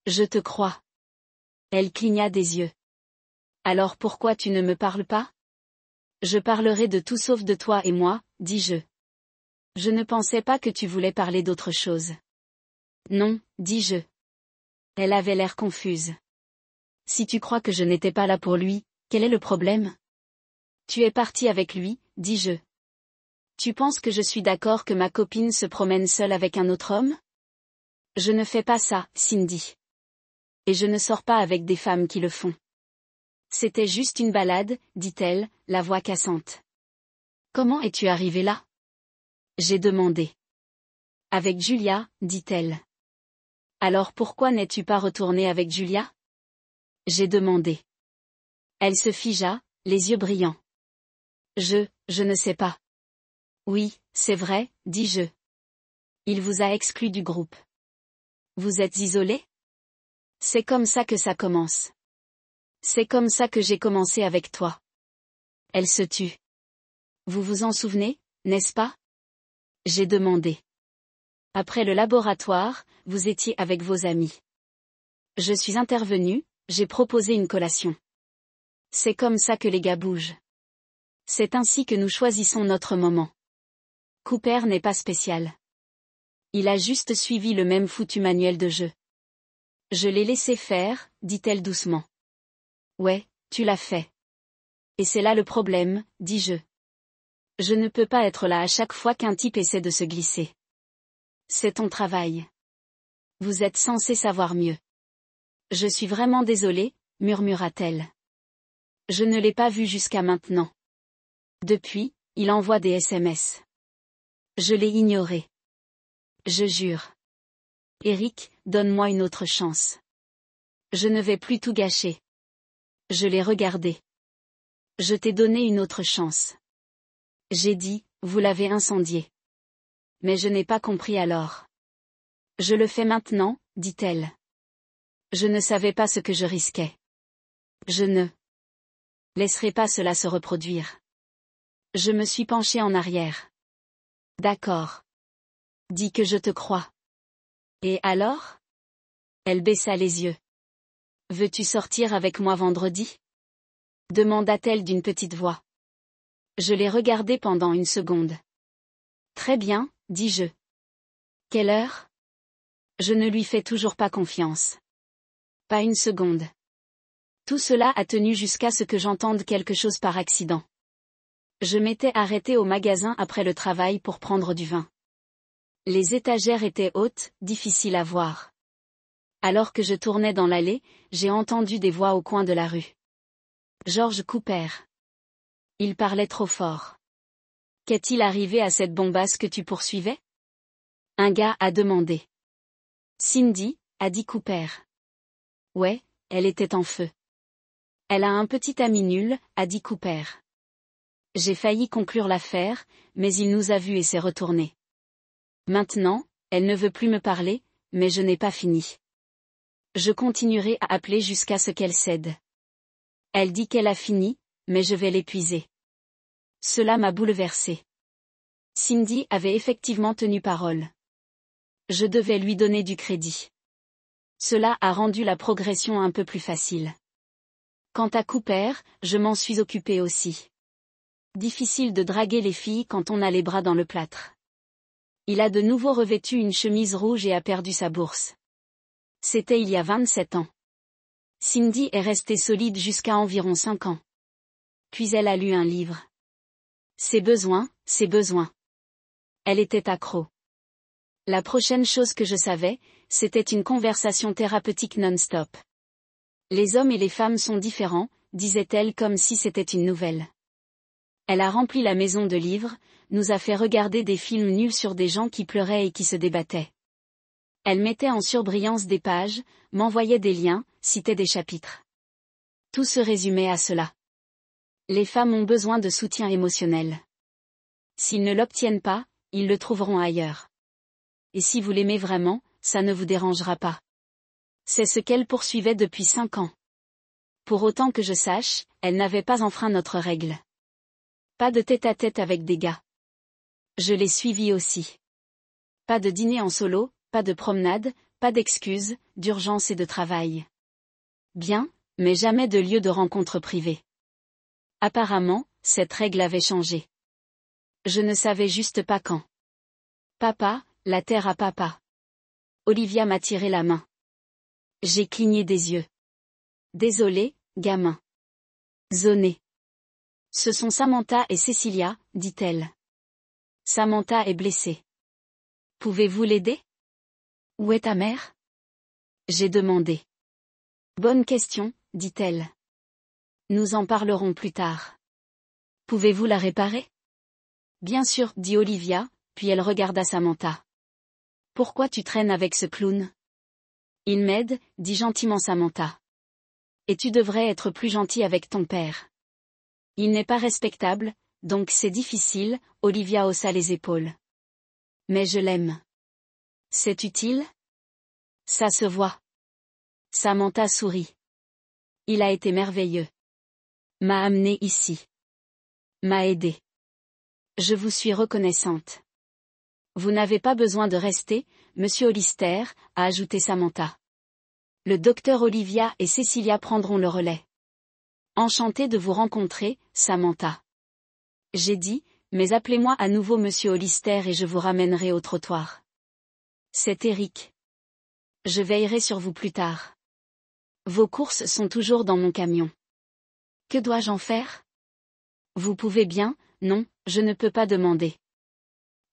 A: Je te crois. Elle cligna des yeux. Alors pourquoi tu ne me parles pas? Je parlerai de tout sauf de toi et moi, dis-je. Je ne pensais pas que tu voulais parler d'autre chose. Non, dis-je. Elle avait l'air confuse. Si tu crois que je n'étais pas là pour lui, quel est le problème? Tu es parti avec lui, dis-je. Tu penses que je suis d'accord que ma copine se promène seule avec un autre homme? Je ne fais pas ça, Cindy. Et je ne sors pas avec des femmes qui le font. C'était juste une balade, dit-elle, la voix cassante. Comment es-tu arrivé là? J'ai demandé. Avec Julia, dit-elle. Alors pourquoi n'es-tu pas retourné avec Julia? J'ai demandé. Elle se figea, les yeux brillants. Je ne sais pas. Oui, c'est vrai, dis-je. Il vous a exclu du groupe. Vous êtes isolé? C'est comme ça que ça commence. C'est comme ça que j'ai commencé avec toi. Elle se tut. Vous vous en souvenez, n'est-ce pas? J'ai demandé. Après le laboratoire, vous étiez avec vos amis. Je suis intervenue, j'ai proposé une collation. C'est comme ça que les gars bougent. C'est ainsi que nous choisissons notre moment. Cooper n'est pas spécial. Il a juste suivi le même foutu manuel de jeu. Je l'ai laissé faire, dit-elle doucement. Ouais, tu l'as fait. Et c'est là le problème, dis-je. Je ne peux pas être là à chaque fois qu'un type essaie de se glisser. C'est ton travail. Vous êtes censé savoir mieux. Je suis vraiment désolée, murmura-t-elle. Je ne l'ai pas vu jusqu'à maintenant. Depuis, il envoie des SMS. Je l'ai ignoré. Je jure. Eric, donne-moi une autre chance. Je ne vais plus tout gâcher. Je l'ai regardé. Je t'ai donné une autre chance. J'ai dit, vous l'avez incendié. Mais je n'ai pas compris alors. Je le fais maintenant, dit-elle. Je ne savais pas ce que je risquais. Je ne laisserai pas cela se reproduire. Je me suis penchée en arrière. D'accord. Dis que je te crois. Et alors? Elle baissa les yeux. Veux-tu sortir avec moi vendredi? Demanda-t-elle d'une petite voix. Je l'ai regardé pendant une seconde. Très bien, dis-je. Quelle heure? Je ne lui fais toujours pas confiance. Pas une seconde. Tout cela a tenu jusqu'à ce que j'entende quelque chose par accident. Je m'étais arrêté au magasin après le travail pour prendre du vin. Les étagères étaient hautes, difficiles à voir. Alors que je tournais dans l'allée, j'ai entendu des voix au coin de la rue. George Cooper. Il parlait trop fort. Qu'est-il arrivé à cette bombasse que tu poursuivais? Un gars a demandé. Cindy, a dit Cooper. Ouais, elle était en feu. Elle a un petit ami nul, a dit Cooper. J'ai failli conclure l'affaire, mais il nous a vus et s'est retourné. Maintenant, elle ne veut plus me parler, mais je n'ai pas fini. Je continuerai à appeler jusqu'à ce qu'elle cède. Elle dit qu'elle a fini, mais je vais l'épuiser. Cela m'a bouleversé. Cindy avait effectivement tenu parole. Je devais lui donner du crédit. Cela a rendu la progression un peu plus facile. Quant à Cooper, je m'en suis occupé aussi. Difficile de draguer les filles quand on a les bras dans le plâtre. Il a de nouveau revêtu une chemise rouge et a perdu sa bourse. C'était il y a 27 ans. Cindy est restée solide jusqu'à environ 5 ans. Puis elle a lu un livre. Ses besoins. Elle était accro. La prochaine chose que je savais, c'était une conversation thérapeutique non-stop. Les hommes et les femmes sont différents, disait-elle comme si c'était une nouvelle. Elle a rempli la maison de livres, nous a fait regarder des films nuls sur des gens qui pleuraient et qui se débattaient. Elle mettait en surbrillance des pages, m'envoyait des liens, citait des chapitres. Tout se résumait à cela. Les femmes ont besoin de soutien émotionnel. S'ils ne l'obtiennent pas, ils le trouveront ailleurs. Et si vous l'aimez vraiment, ça ne vous dérangera pas. C'est ce qu'elle poursuivait depuis 5 ans. Pour autant que je sache, elle n'avait pas enfreint notre règle. Pas de tête-à-tête avec des gars. Je l'ai suivie aussi. Pas de dîner en solo, pas de promenade, pas d'excuses, d'urgence et de travail. Bien, mais jamais de lieu de rencontre privée. Apparemment, cette règle avait changé. Je ne savais juste pas quand. Papa, la terre à papa. Olivia m'a tiré la main. J'ai cligné des yeux. Désolé, gamin. Zoné. Ce sont Samantha et Cecilia, dit-elle. Samantha est blessée. Pouvez-vous l'aider? Où est ta mère? J'ai demandé. Bonne question, dit-elle. Nous en parlerons plus tard. Pouvez-vous la réparer? Bien sûr, dit Olivia, puis elle regarda Samantha. Pourquoi tu traînes avec ce clown? Il m'aide, dit gentiment Samantha. Et tu devrais être plus gentil avec ton père. Il n'est pas respectable, donc c'est difficile, Olivia haussa les épaules. Mais je l'aime. C'est utile? Ça se voit. Samantha sourit. Il a été merveilleux. M'a amené ici. M'a aidé. Je vous suis reconnaissante. Vous n'avez pas besoin de rester, monsieur Hollister, a ajouté Samantha. Le docteur Olivia et Cecilia prendront le relais. Enchantée de vous rencontrer, Samantha. J'ai dit, mais appelez-moi à nouveau monsieur Hollister et je vous ramènerai au trottoir. C'est Eric. Je veillerai sur vous plus tard. Vos courses sont toujours dans mon camion. Que dois-je en faire? Vous pouvez bien, non, je ne peux pas demander.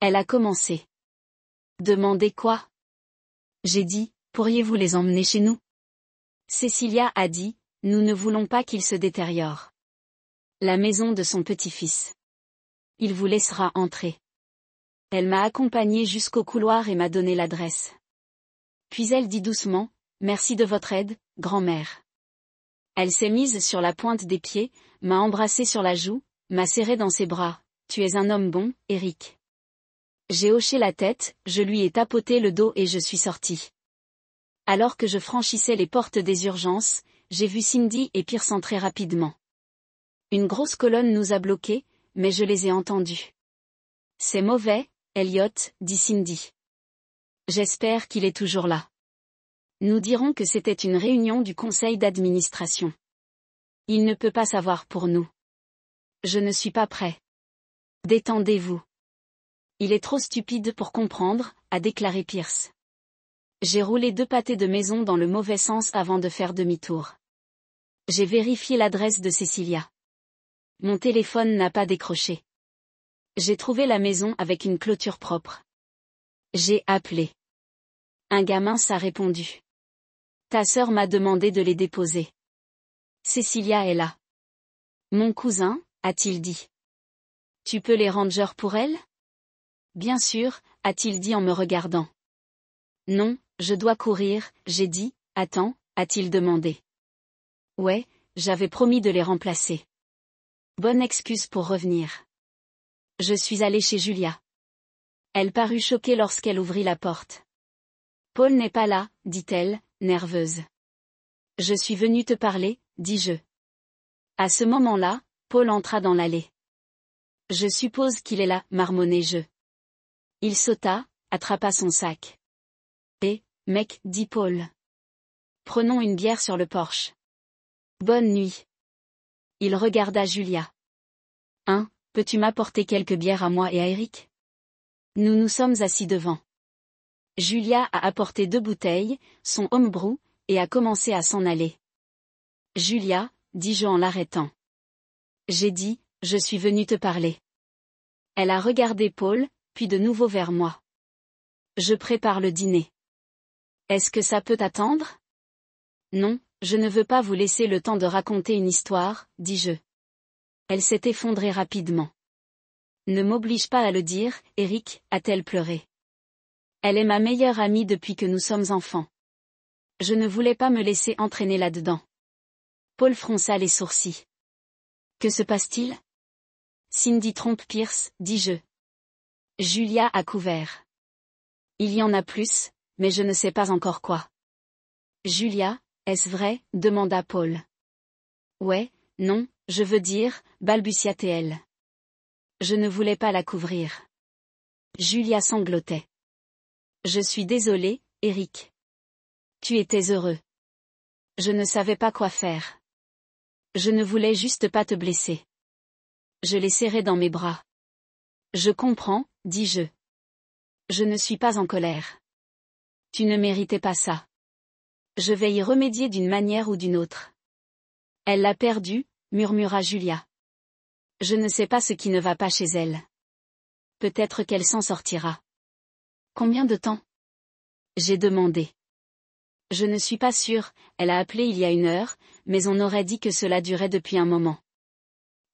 A: Elle a commencé. Demander quoi? J'ai dit, pourriez-vous les emmener chez nous? Cecilia a dit, nous ne voulons pas qu'ils se détériorent. La maison de son petit-fils. Il vous laissera entrer. Elle m'a accompagnée jusqu'au couloir et m'a donné l'adresse. Puis elle dit doucement, merci de votre aide, grand-mère. Elle s'est mise sur la pointe des pieds, m'a embrassé sur la joue, m'a serré dans ses bras. Tu es un homme bon, Eric. J'ai hoché la tête, je lui ai tapoté le dos et je suis sortie. Alors que je franchissais les portes des urgences, j'ai vu Cindy et Pierce entrer rapidement. Une grosse colonne nous a bloqués, mais je les ai entendus. C'est mauvais, Elliot, dit Cindy. J'espère qu'il est toujours là. Nous dirons que c'était une réunion du conseil d'administration. Il ne peut pas savoir pour nous. Je ne suis pas prêt. Détendez-vous. Il est trop stupide pour comprendre, a déclaré Pierce. J'ai roulé 2 pâtés de maison dans le mauvais sens avant de faire demi-tour. J'ai vérifié l'adresse de Cecilia. Mon téléphone n'a pas décroché. J'ai trouvé la maison avec une clôture propre. J'ai appelé. Un gamin s'a répondu. Ta sœur m'a demandé de les déposer. Cecilia est là. Mon cousin, a-t-il dit. Tu peux les ranger pour elle? Bien sûr, a-t-il dit en me regardant. Non, je dois courir, j'ai dit. Attends, a-t-il demandé. Ouais, j'avais promis de les remplacer. Bonne excuse pour revenir. Je suis allée chez Julia. Elle parut choquée lorsqu'elle ouvrit la porte. Paul n'est pas là, dit-elle, nerveuse. Je suis venue te parler, dis-je. À ce moment-là, Paul entra dans l'allée. Je suppose qu'il est là, marmonnai-je. Il sauta, attrapa son sac. Mec, dit Paul. Prenons une bière sur le porche. Bonne nuit. Il regarda Julia. Peux-tu m'apporter quelques bières à moi et à Eric? Nous nous sommes assis devant. Julia a apporté 2 bouteilles, son homebrew, et a commencé à s'en aller. Julia, dis-je en l'arrêtant. J'ai dit, je suis venue te parler. Elle a regardé Paul, puis de nouveau vers moi. Je prépare le dîner. Est-ce que ça peut attendre? Non, je ne veux pas vous laisser le temps de raconter une histoire, dis-je. Elle s'est effondrée rapidement. Ne m'oblige pas à le dire, Eric, a-t-elle pleuré. Elle est ma meilleure amie depuis que nous sommes enfants. Je ne voulais pas me laisser entraîner là-dedans. Paul fronça les sourcils. Que se passe-t-il? Cindy trompe Pierce, dis-je. Julia a couvert. Il y en a plus, mais je ne sais pas encore quoi. Julia, est-ce vrai? Demanda Paul. Ouais, non, je veux dire, balbutia-t-elle. Je ne voulais pas la couvrir. Julia sanglotait. Je suis désolée, Eric. Tu étais heureux. Je ne savais pas quoi faire. Je ne voulais juste pas te blesser. Je les serrai dans mes bras. Je comprends, dis-je. Je ne suis pas en colère. Tu ne méritais pas ça. Je vais y remédier d'une manière ou d'une autre. Elle l'a perdu, murmura Julia. Je ne sais pas ce qui ne va pas chez elle. Peut-être qu'elle s'en sortira. Combien de temps? J'ai demandé. Je ne suis pas sûre, elle a appelé il y a 1 heure, mais on aurait dit que cela durait depuis un moment.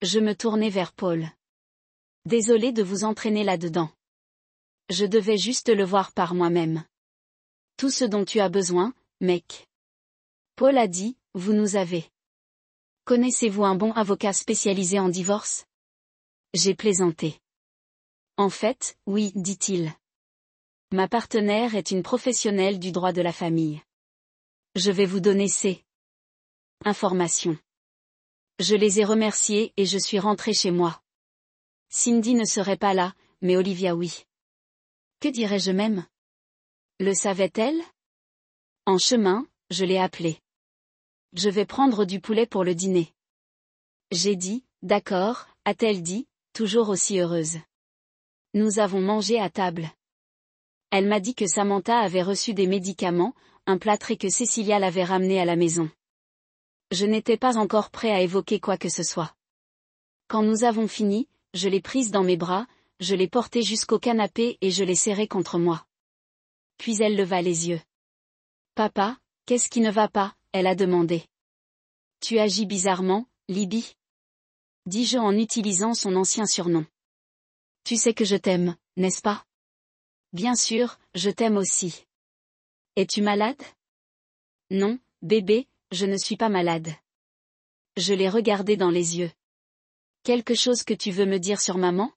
A: Je me tournai vers Paul. Désolée de vous entraîner là-dedans. Je devais juste le voir par moi-même. Tout ce dont tu as besoin, mec. Paul a dit, vous nous avez. Connaissez-vous un bon avocat spécialisé en divorce? J'ai plaisanté. En fait, oui, dit-il. Ma partenaire est une professionnelle du droit de la famille. Je vais vous donner ces informations. Je les ai remerciés et je suis rentrée chez moi. Cindy ne serait pas là, mais Olivia oui. Que dirais-je même? Le savait-elle? En chemin, je l'ai appelée. Je vais prendre du poulet pour le dîner. J'ai dit, d'accord, a-t-elle dit, toujours aussi heureuse. Nous avons mangé à table. Elle m'a dit que Samantha avait reçu des médicaments, un plâtre et que Cecilia l'avait ramené à la maison. Je n'étais pas encore prêt à évoquer quoi que ce soit. Quand nous avons fini, je l'ai prise dans mes bras, je l'ai portée jusqu'au canapé et je l'ai serrée contre moi. Puis elle leva les yeux. Papa, qu'est-ce qui ne va pas? Elle a demandé. Tu agis bizarrement, Libby? Dis-je en utilisant son ancien surnom. Tu sais que je t'aime, n'est-ce pas? Bien sûr, je t'aime aussi. Es-tu malade? Non, bébé, je ne suis pas malade. Je l'ai regardé dans les yeux. Quelque chose que tu veux me dire sur maman?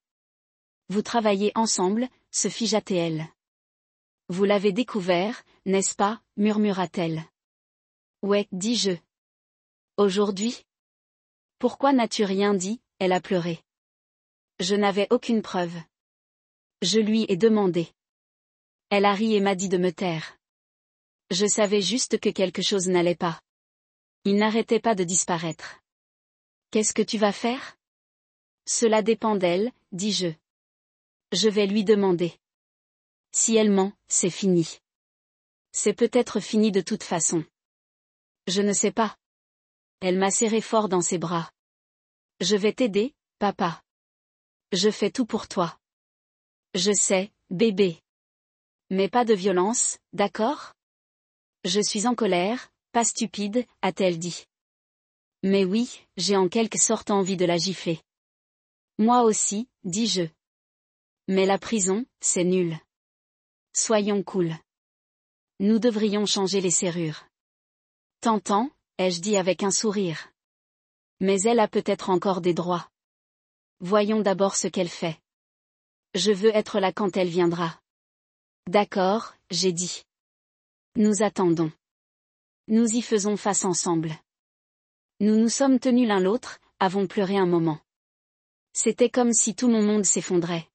A: Vous travaillez ensemble, se figea-t-elle. Vous l'avez découvert, n'est-ce pas? Murmura-t-elle. Ouais, dis-je. Aujourd'hui? Pourquoi n'as-tu rien dit? Elle a pleuré. Je n'avais aucune preuve. Je lui ai demandé. Elle a ri et m'a dit de me taire. Je savais juste que quelque chose n'allait pas. Il n'arrêtait pas de disparaître. Qu'est-ce que tu vas faire? Cela dépend d'elle, dis-je. Je vais lui demander. Si elle ment, c'est fini. C'est peut-être fini de toute façon. Je ne sais pas. Elle m'a serré fort dans ses bras. Je vais t'aider, papa. Je fais tout pour toi. Je sais, bébé. Mais pas de violence, d'accord? Je suis en colère, pas stupide, a-t-elle dit. Mais oui, j'ai en quelque sorte envie de la gifler. Moi aussi, dis-je. Mais la prison, c'est nul. Soyons cool. Nous devrions changer les serrures. T'entends, ai-je dit avec un sourire. Mais elle a peut-être encore des droits. Voyons d'abord ce qu'elle fait. Je veux être là quand elle viendra. D'accord, j'ai dit. Nous attendons. Nous y faisons face ensemble. Nous nous sommes tenus l'un l'autre, avons pleuré un moment. C'était comme si tout mon monde s'effondrait.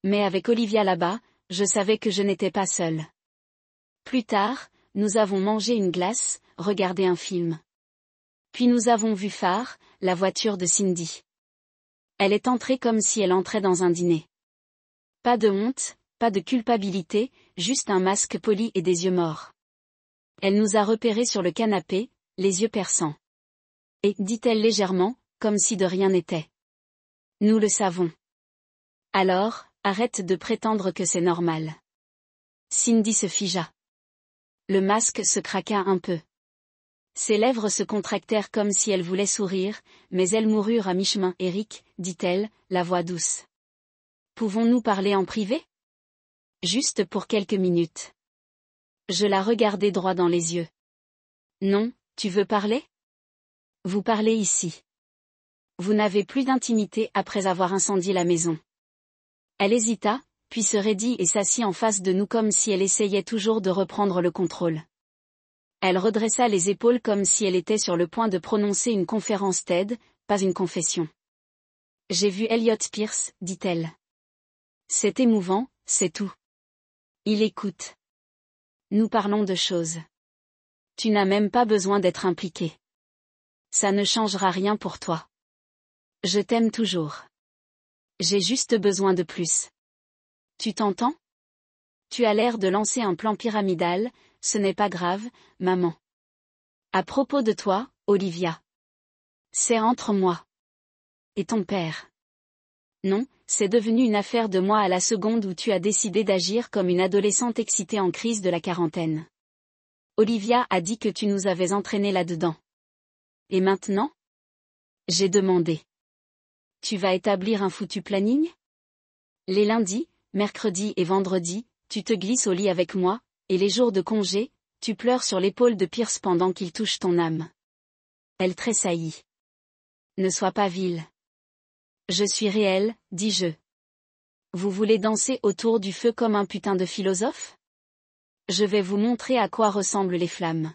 A: Mais avec Olivia là-bas, je savais que je n'étais pas seule. Plus tard, nous avons mangé une glace, regardé un film. Puis nous avons vu Phare, la voiture de Cindy. Elle est entrée comme si elle entrait dans un dîner. Pas de honte, pas de culpabilité, juste un masque poli et des yeux morts. Elle nous a repérés sur le canapé, les yeux perçants. Et, dit-elle légèrement, comme si de rien n'était. Nous le savons. Alors, arrête de prétendre que c'est normal. Cindy se figea. Le masque se craqua un peu. Ses lèvres se contractèrent comme si elle voulait sourire, mais elles moururent à mi-chemin. Eric, dit-elle, la voix douce. Pouvons-nous parler en privé? Juste pour quelques minutes. Je la regardai droit dans les yeux. Non, tu veux parler? Vous parlez ici. Vous n'avez plus d'intimité après avoir incendié la maison. Elle hésita, puis se raidit et s'assit en face de nous comme si elle essayait toujours de reprendre le contrôle. Elle redressa les épaules comme si elle était sur le point de prononcer une conférence TED, pas une confession. J'ai vu Elliot Pierce, dit-elle. C'est émouvant, c'est tout. Il écoute. Nous parlons de choses. Tu n'as même pas besoin d'être impliqué. Ça ne changera rien pour toi. Je t'aime toujours. J'ai juste besoin de plus. Tu t'entends? Tu as l'air de lancer un plan pyramidal, ce n'est pas grave, maman. À propos de toi, Olivia. C'est entre moi. Et ton père. Non, c'est devenu une affaire de moi à la seconde où tu as décidé d'agir comme une adolescente excitée en crise de la quarantaine. Olivia a dit que tu nous avais entraînés là-dedans. Et maintenant? J'ai demandé. Tu vas établir un foutu planning? Les lundis, mercredis et vendredis, tu te glisses au lit avec moi, et les jours de congé, tu pleures sur l'épaule de Pierce pendant qu'il touche ton âme. Elle tressaillit. Ne sois pas vile. Je suis réelle, dis-je. Vous voulez danser autour du feu comme un putain de philosophe? Je vais vous montrer à quoi ressemblent les flammes.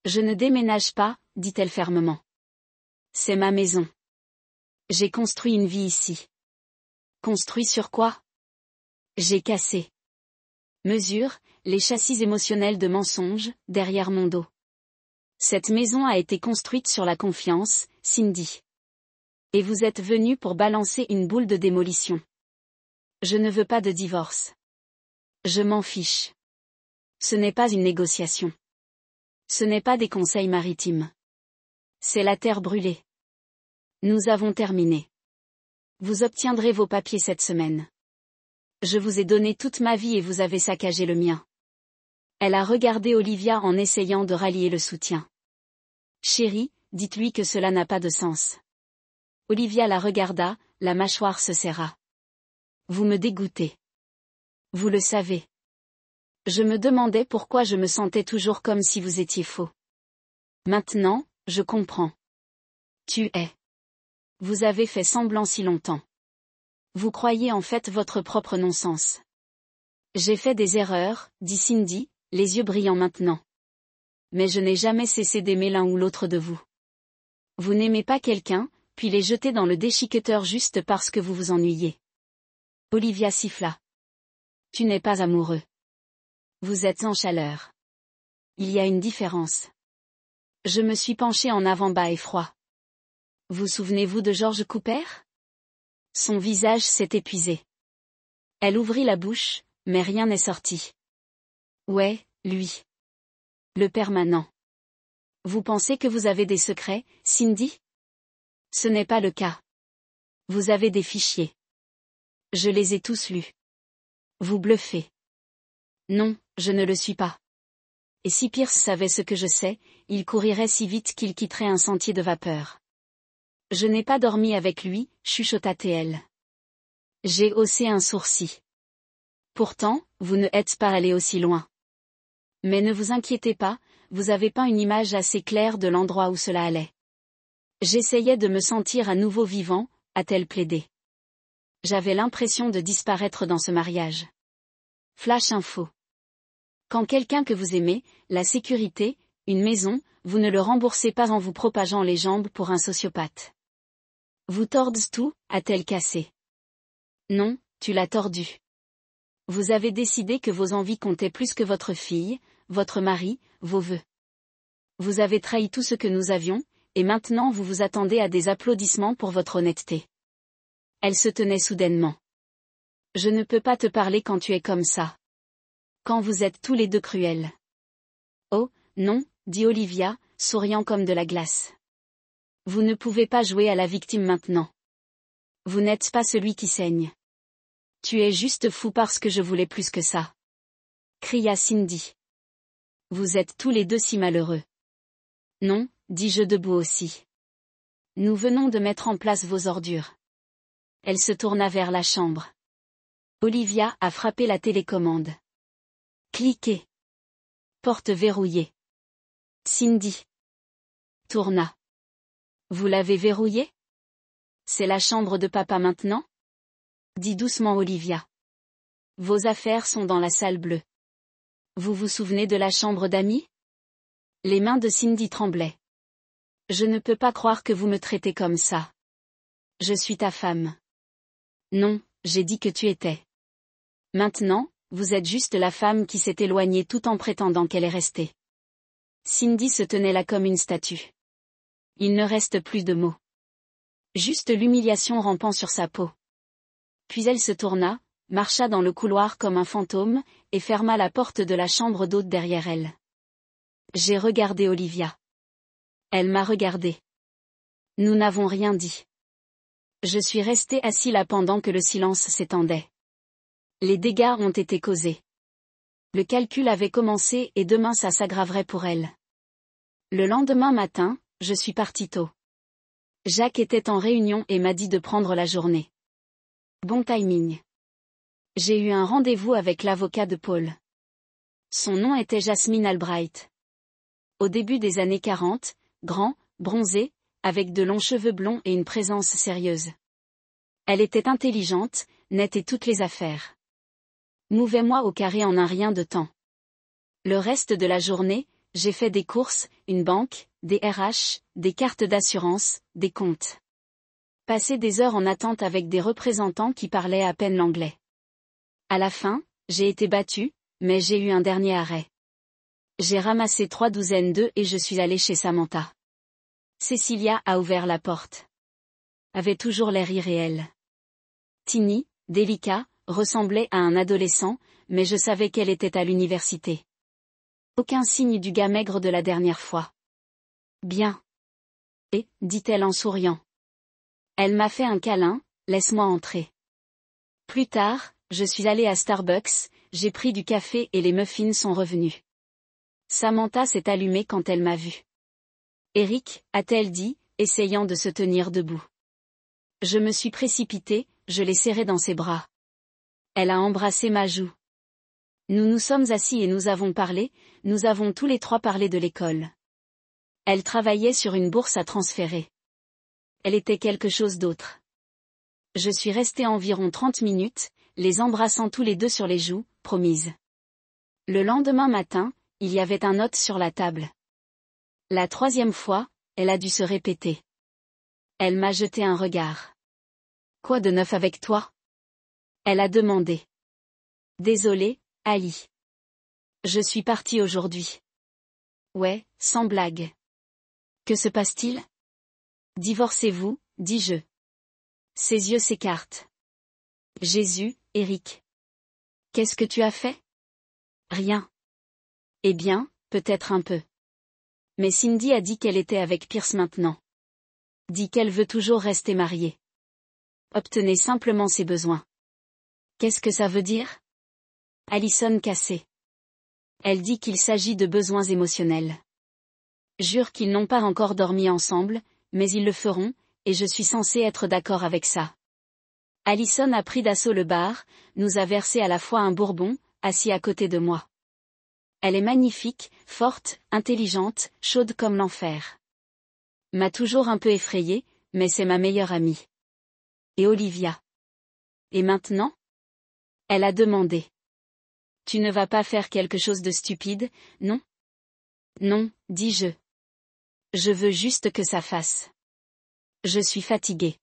A: Je ne déménage pas, dit-elle fermement. C'est ma maison. J'ai construit une vie ici. Construit sur quoi? J'ai cassé. Mesure, les châssis émotionnels de mensonges, derrière mon dos. Cette maison a été construite sur la confiance, Cindy. Et vous êtes venu pour balancer une boule de démolition. Je ne veux pas de divorce. Je m'en fiche. Ce n'est pas une négociation. Ce n'est pas des conseils maritimes. C'est la terre brûlée. Nous avons terminé. Vous obtiendrez vos papiers cette semaine. Je vous ai donné toute ma vie et vous avez saccagé le mien. Elle a regardé Olivia en essayant de rallier le soutien. Chérie, dites-lui que cela n'a pas de sens. Olivia la regarda, la mâchoire se serra. Vous me dégoûtez. Vous le savez. Je me demandais pourquoi je me sentais toujours comme si vous étiez faux. Maintenant, je comprends. Tu es. Vous avez fait semblant si longtemps. Vous croyez en fait votre propre non-sens. J'ai fait des erreurs, dit Cindy, les yeux brillants maintenant. Mais je n'ai jamais cessé d'aimer l'un ou l'autre de vous. Vous n'aimez pas quelqu'un, puis les jeter dans le déchiqueteur juste parce que vous vous ennuyez. Olivia siffla. Tu n'es pas amoureux. Vous êtes en chaleur. Il y a une différence. Je me suis penchée en avant bas et froid. Vous souvenez-vous de George Cooper? Son visage s'est épuisé. Elle ouvrit la bouche, mais rien n'est sorti. Ouais, lui. Le permanent. Vous pensez que vous avez des secrets, Cindy? Ce n'est pas le cas. Vous avez des fichiers. Je les ai tous lus. Vous bluffez. Non, je ne le suis pas. Et si Pierce savait ce que je sais, il courirait si vite qu'il quitterait un sentier de vapeur. Je n'ai pas dormi avec lui, chuchota-t-elle. J'ai haussé un sourcil. Pourtant, vous ne êtes pas allé aussi loin. Mais ne vous inquiétez pas, vous avez pas une image assez claire de l'endroit où cela allait. J'essayais de me sentir à nouveau vivant, a-t-elle plaidé. J'avais l'impression de disparaître dans ce mariage. Flash info. Quand quelqu'un que vous aimez, la sécurité, une maison, vous ne le remboursez pas en vous propageant les jambes pour un sociopathe. Vous tordez tout, a-t-elle cassé. Non, tu l'as tordu. Vous avez décidé que vos envies comptaient plus que votre fille, votre mari, vos vœux. Vous avez trahi tout ce que nous avions, et maintenant vous vous attendez à des applaudissements pour votre honnêteté. Elle se tenait soudainement. Je ne peux pas te parler quand tu es comme ça. Quand vous êtes tous les deux cruels. Oh, non, dit Olivia, souriant comme de la glace. Vous ne pouvez pas jouer à la victime maintenant. Vous n'êtes pas celui qui saigne. Tu es juste fou parce que je voulais plus que ça. Cria Cindy. Vous êtes tous les deux si malheureux. Non, dis-je debout aussi. Nous venons de mettre en place vos ordures. Elle se tourna vers la chambre. Olivia a frappé la télécommande. Cliquez. Porte verrouillée. Cindy. Tourna. Vous l'avez verrouillée? C'est la chambre de papa maintenant? Dit doucement Olivia. Vos affaires sont dans la salle bleue. Vous vous souvenez de la chambre d'amis? Les mains de Cindy tremblaient. Je ne peux pas croire que vous me traitez comme ça. Je suis ta femme. Non, j'ai dit que tu étais. Maintenant, vous êtes juste la femme qui s'est éloignée tout en prétendant qu'elle est restée. Cindy se tenait là comme une statue. Il ne reste plus de mots. Juste l'humiliation rampant sur sa peau. Puis elle se tourna, marcha dans le couloir comme un fantôme, et ferma la porte de la chambre d'hôte derrière elle. J'ai regardé Olivia. Elle m'a regardé. Nous n'avons rien dit. Je suis resté assis là pendant que le silence s'étendait. Les dégâts ont été causés. Le calcul avait commencé et demain ça s'aggraverait pour elle. Le lendemain matin, je suis parti tôt. Jacques était en réunion et m'a dit de prendre la journée. Bon timing. J'ai eu un rendez-vous avec l'avocat de Paul. Son nom était Jasmine Albright. Au début des années 40, grand, bronzé, avec de longs cheveux blonds et une présence sérieuse. Elle était intelligente, nette et toutes les affaires. Mouvez-moi au carré en un rien de temps. Le reste de la journée, j'ai fait des courses, une banque, des RH, des cartes d'assurance, des comptes. Passé des heures en attente avec des représentants qui parlaient à peine l'anglais. À la fin, j'ai été battue, mais j'ai eu un dernier arrêt. J'ai ramassé 3 douzaines d'œufs et je suis allée chez Samantha. Cecilia a ouvert la porte. Avait toujours l'air irréel. Tiny, délicat, ressemblait à un adolescent, mais je savais qu'elle était à l'université. Aucun signe du gars maigre de la dernière fois. Bien. Et, dit-elle en souriant. Elle m'a fait un câlin, laisse-moi entrer. Plus tard, je suis allée à Starbucks, j'ai pris du café et les muffins sont revenus. Samantha s'est allumée quand elle m'a vue. Eric, a-t-elle dit, essayant de se tenir debout. Je me suis précipitée, je l'ai serrée dans ses bras. Elle a embrassé ma joue. Nous nous sommes assis et nous avons parlé, nous avons tous les trois parlé de l'école. Elle travaillait sur une bourse à transférer. Elle était quelque chose d'autre. Je suis restée environ 30 minutes, les embrassant tous les deux sur les joues, promise. Le lendemain matin, il y avait un note sur la table. La 3e fois, elle a dû se répéter. Elle m'a jeté un regard. Quoi de neuf avec toi? Elle a demandé. Désolée, Ali. Je suis partie aujourd'hui. Ouais, sans blague. Que se passe-t-il? Divorcez-vous, dis-je. Ses yeux s'écartent. Jésus, Eric. Qu'est-ce que tu as fait? Rien. Eh bien, peut-être un peu. Mais Cindy a dit qu'elle était avec Pierce maintenant. Dit qu'elle veut toujours rester mariée. Obtenez simplement ses besoins. Qu'est-ce que ça veut dire? Allison cassée. Elle dit qu'il s'agit de besoins émotionnels. Jure qu'ils n'ont pas encore dormi ensemble, mais ils le feront, et je suis censée être d'accord avec ça. Allison a pris d'assaut le bar, nous a versé à la fois un bourbon, assis à côté de moi. Elle est magnifique, forte, intelligente, chaude comme l'enfer. M'a toujours un peu effrayée, mais c'est ma meilleure amie. Et Olivia. Et maintenant? Elle a demandé. Tu ne vas pas faire quelque chose de stupide, non? Non, dis-je. Je veux juste que ça fasse. Je suis fatiguée.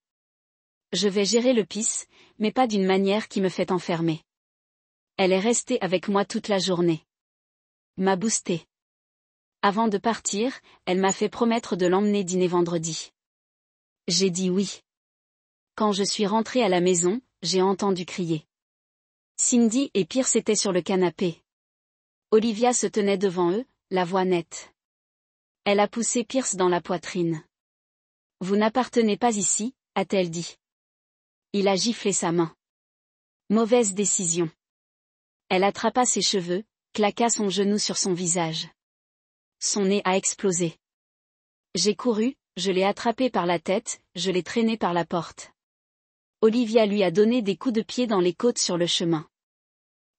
A: Je vais gérer le pisse, mais pas d'une manière qui me fait enfermer. Elle est restée avec moi toute la journée. M'a boosté. Avant de partir, elle m'a fait promettre de l'emmener dîner vendredi. J'ai dit oui. Quand je suis rentrée à la maison, j'ai entendu crier. Cindy et Pierce étaient sur le canapé. Olivia se tenait devant eux, la voix nette. Elle a poussé Pierce dans la poitrine. Vous n'appartenez pas ici, a-t-elle dit. Il a giflé sa main. Mauvaise décision. Elle attrapa ses cheveux, claqua son genou sur son visage. Son nez a explosé. J'ai couru, je l'ai attrapé par la tête, je l'ai traîné par la porte. Olivia lui a donné des coups de pied dans les côtes sur le chemin.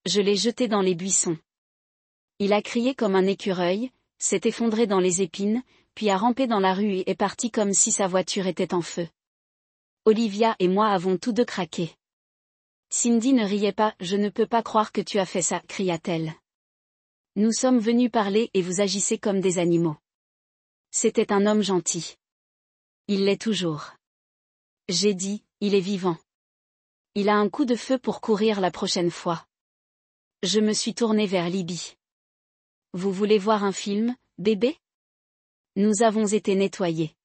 A: Je l'ai jeté dans les buissons. Il a crié comme un écureuil, s'est effondré dans les épines, puis a rampé dans la rue et est parti comme si sa voiture était en feu. Olivia et moi avons tous deux craqué. Cindy ne riait pas, je ne peux pas croire que tu as fait ça, cria-t-elle. Nous sommes venus parler et vous agissez comme des animaux. C'était un homme gentil. Il l'est toujours. J'ai dit, il est vivant. Il a un coup de feu pour courir la prochaine fois. Je me suis tournée vers Libby. Vous voulez voir un film, bébé? Nous avons été nettoyés.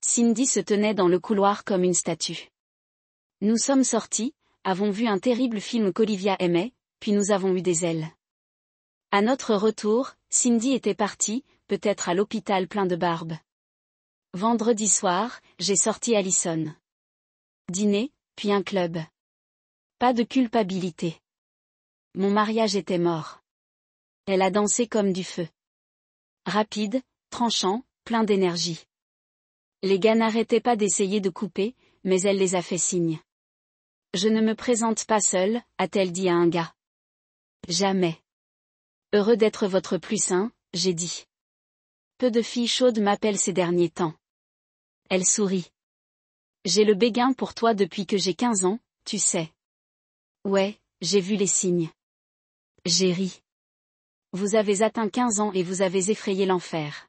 A: Cindy se tenait dans le couloir comme une statue. Nous sommes sortis, avons vu un terrible film qu'Olivia aimait, puis nous avons eu des ailes. À notre retour, Cindy était partie, peut-être à l'hôpital plein de barbe. Vendredi soir, j'ai sorti Allison. Dîner, puis un club. Pas de culpabilité. Mon mariage était mort. Elle a dansé comme du feu. Rapide, tranchant, plein d'énergie. Les gars n'arrêtaient pas d'essayer de couper, mais elle les a fait signe. Je ne me présente pas seule, a-t-elle dit à un gars. Jamais. Heureux d'être votre plus sain, j'ai dit. Peu de filles chaudes m'appellent ces derniers temps. Elle sourit. J'ai le béguin pour toi depuis que j'ai 15 ans, tu sais. Ouais, j'ai vu les signes. J'ai ri. Vous avez atteint 15 ans et vous avez effrayé l'enfer.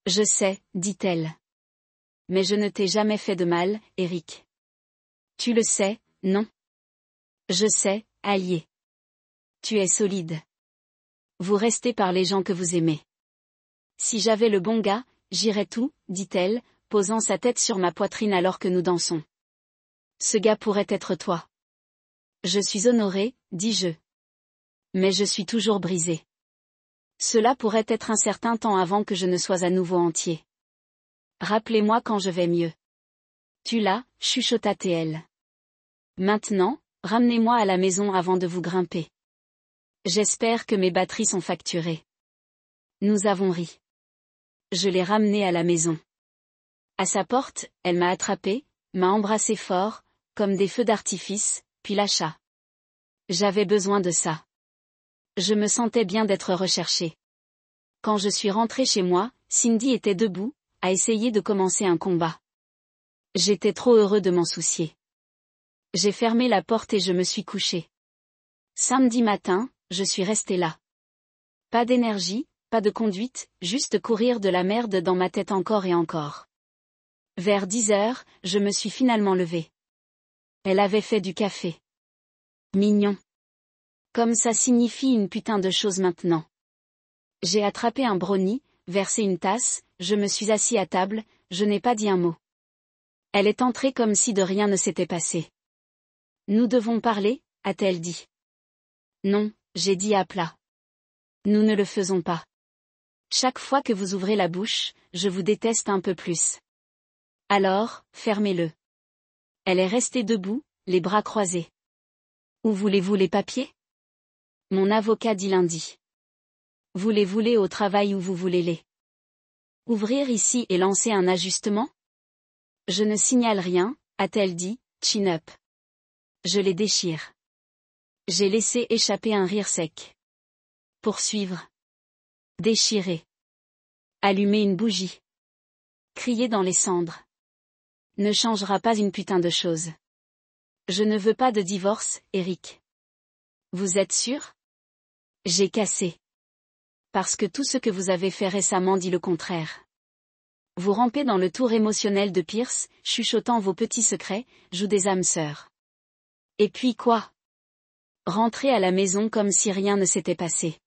A: Je sais, dit-elle. Mais je ne t'ai jamais fait de mal, Eric. Tu le sais, non? Je sais, allié. Tu es solide. Vous restez par les gens que vous aimez. Si j'avais le bon gars, j'irais tout, dit-elle, posant sa tête sur ma poitrine alors que nous dansons. Ce gars pourrait être toi. Je suis honorée, dis-je. Mais je suis toujours brisée. Cela pourrait être un certain temps avant que je ne sois à nouveau entier. Rappelez-moi quand je vais mieux. Tu l'as, chuchota TL. Maintenant, ramenez-moi à la maison avant de vous grimper. J'espère que mes batteries sont facturées. Nous avons ri. Je l'ai ramenée à la maison. À sa porte, elle m'a attrapé, m'a embrassé fort, comme des feux d'artifice, puis lâcha. J'avais besoin de ça. Je me sentais bien d'être recherchée. Quand je suis rentrée chez moi, Cindy était debout, a essayé de commencer un combat. J'étais trop heureux de m'en soucier. J'ai fermé la porte et je me suis couchée. Samedi matin, je suis restée là. Pas d'énergie, pas de conduite, juste courir de la merde dans ma tête encore et encore. Vers 10 heures, je me suis finalement levée. Elle avait fait du café. Mignon. Comme ça signifie une putain de chose maintenant. J'ai attrapé un brownie, versé une tasse, je me suis assis à table, je n'ai pas dit un mot. Elle est entrée comme si de rien ne s'était passé. Nous devons parler, a-t-elle dit. Non, j'ai dit à plat. Nous ne le faisons pas. Chaque fois que vous ouvrez la bouche, je vous déteste un peu plus. Alors, fermez-le. Elle est restée debout, les bras croisés. Où voulez-vous les papiers? Mon avocat dit lundi. Voulez-vous-les au travail où vous voulez-les? Ouvrir ici et lancer un ajustement? Je ne signale rien, a-t-elle dit, chin-up. Je les déchire. J'ai laissé échapper un rire sec. Poursuivre. Déchirer. Allumer une bougie. Crier dans les cendres. Ne changera pas une putain de chose. Je ne veux pas de divorce, Eric. Vous êtes sûr? J'ai cassé. Parce que tout ce que vous avez fait récemment dit le contraire. Vous rampez dans le tour émotionnel de Pierce, chuchotant vos petits secrets, joue des âmes sœurs. Et puis quoi? Rentrez à la maison comme si rien ne s'était passé.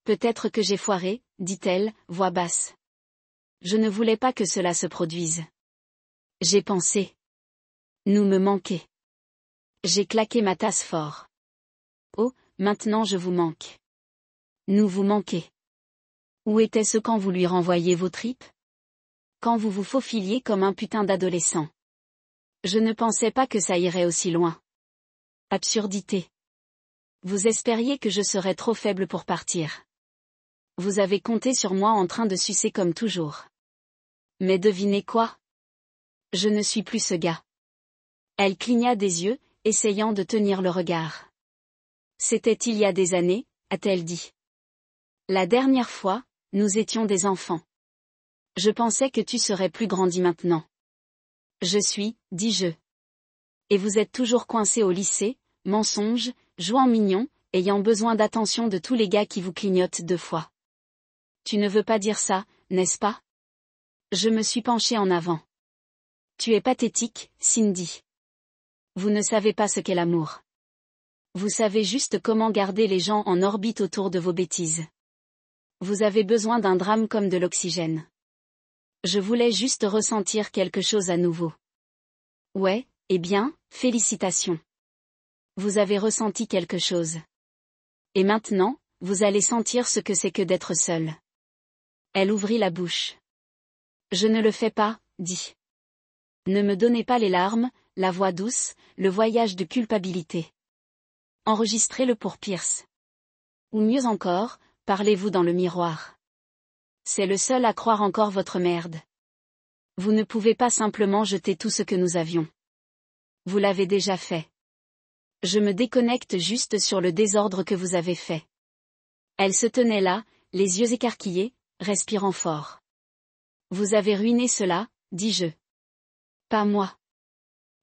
A: Peut-être que j'ai foiré, dit-elle, voix basse. Je ne voulais pas que cela se produise. J'ai pensé. Nous me manquez. J'ai claqué ma tasse fort. Oh, maintenant je vous manque. Nous vous manquez. Où était-ce quand vous lui renvoyiez vos tripes? Quand vous vous faufiliez comme un putain d'adolescent. Je ne pensais pas que ça irait aussi loin. Absurdité. Vous espériez que je serais trop faible pour partir. Vous avez compté sur moi en train de sucer comme toujours. Mais devinez quoi? Je ne suis plus ce gars. Elle cligna des yeux, essayant de tenir le regard. C'était il y a des années, a-t-elle dit. La dernière fois, nous étions des enfants. Je pensais que tu serais plus grandi maintenant. Je suis, dis-je. Et vous êtes toujours coincé au lycée, mensonge, jouant mignon, ayant besoin d'attention de tous les gars qui vous clignotent 2 fois. Tu ne veux pas dire ça, n'est-ce pas? Je me suis penchée en avant. Tu es pathétique, Cindy. Vous ne savez pas ce qu'est l'amour. Vous savez juste comment garder les gens en orbite autour de vos bêtises. Vous avez besoin d'un drame comme de l'oxygène. Je voulais juste ressentir quelque chose à nouveau. Ouais, eh bien, félicitations. Vous avez ressenti quelque chose. Et maintenant, vous allez sentir ce que c'est que d'être seul. Elle ouvrit la bouche. Je ne le fais pas, dit. Ne me donnez pas les larmes, la voix douce, le voyage de culpabilité. Enregistrez-le pour Pierce. Ou mieux encore, parlez-vous dans le miroir. C'est le seul à croire encore votre merde. Vous ne pouvez pas simplement jeter tout ce que nous avions. Vous l'avez déjà fait. Je me déconnecte juste sur le désordre que vous avez fait. Elle se tenait là, les yeux écarquillés, respirant fort. Vous avez ruiné cela, dis-je. Pas moi.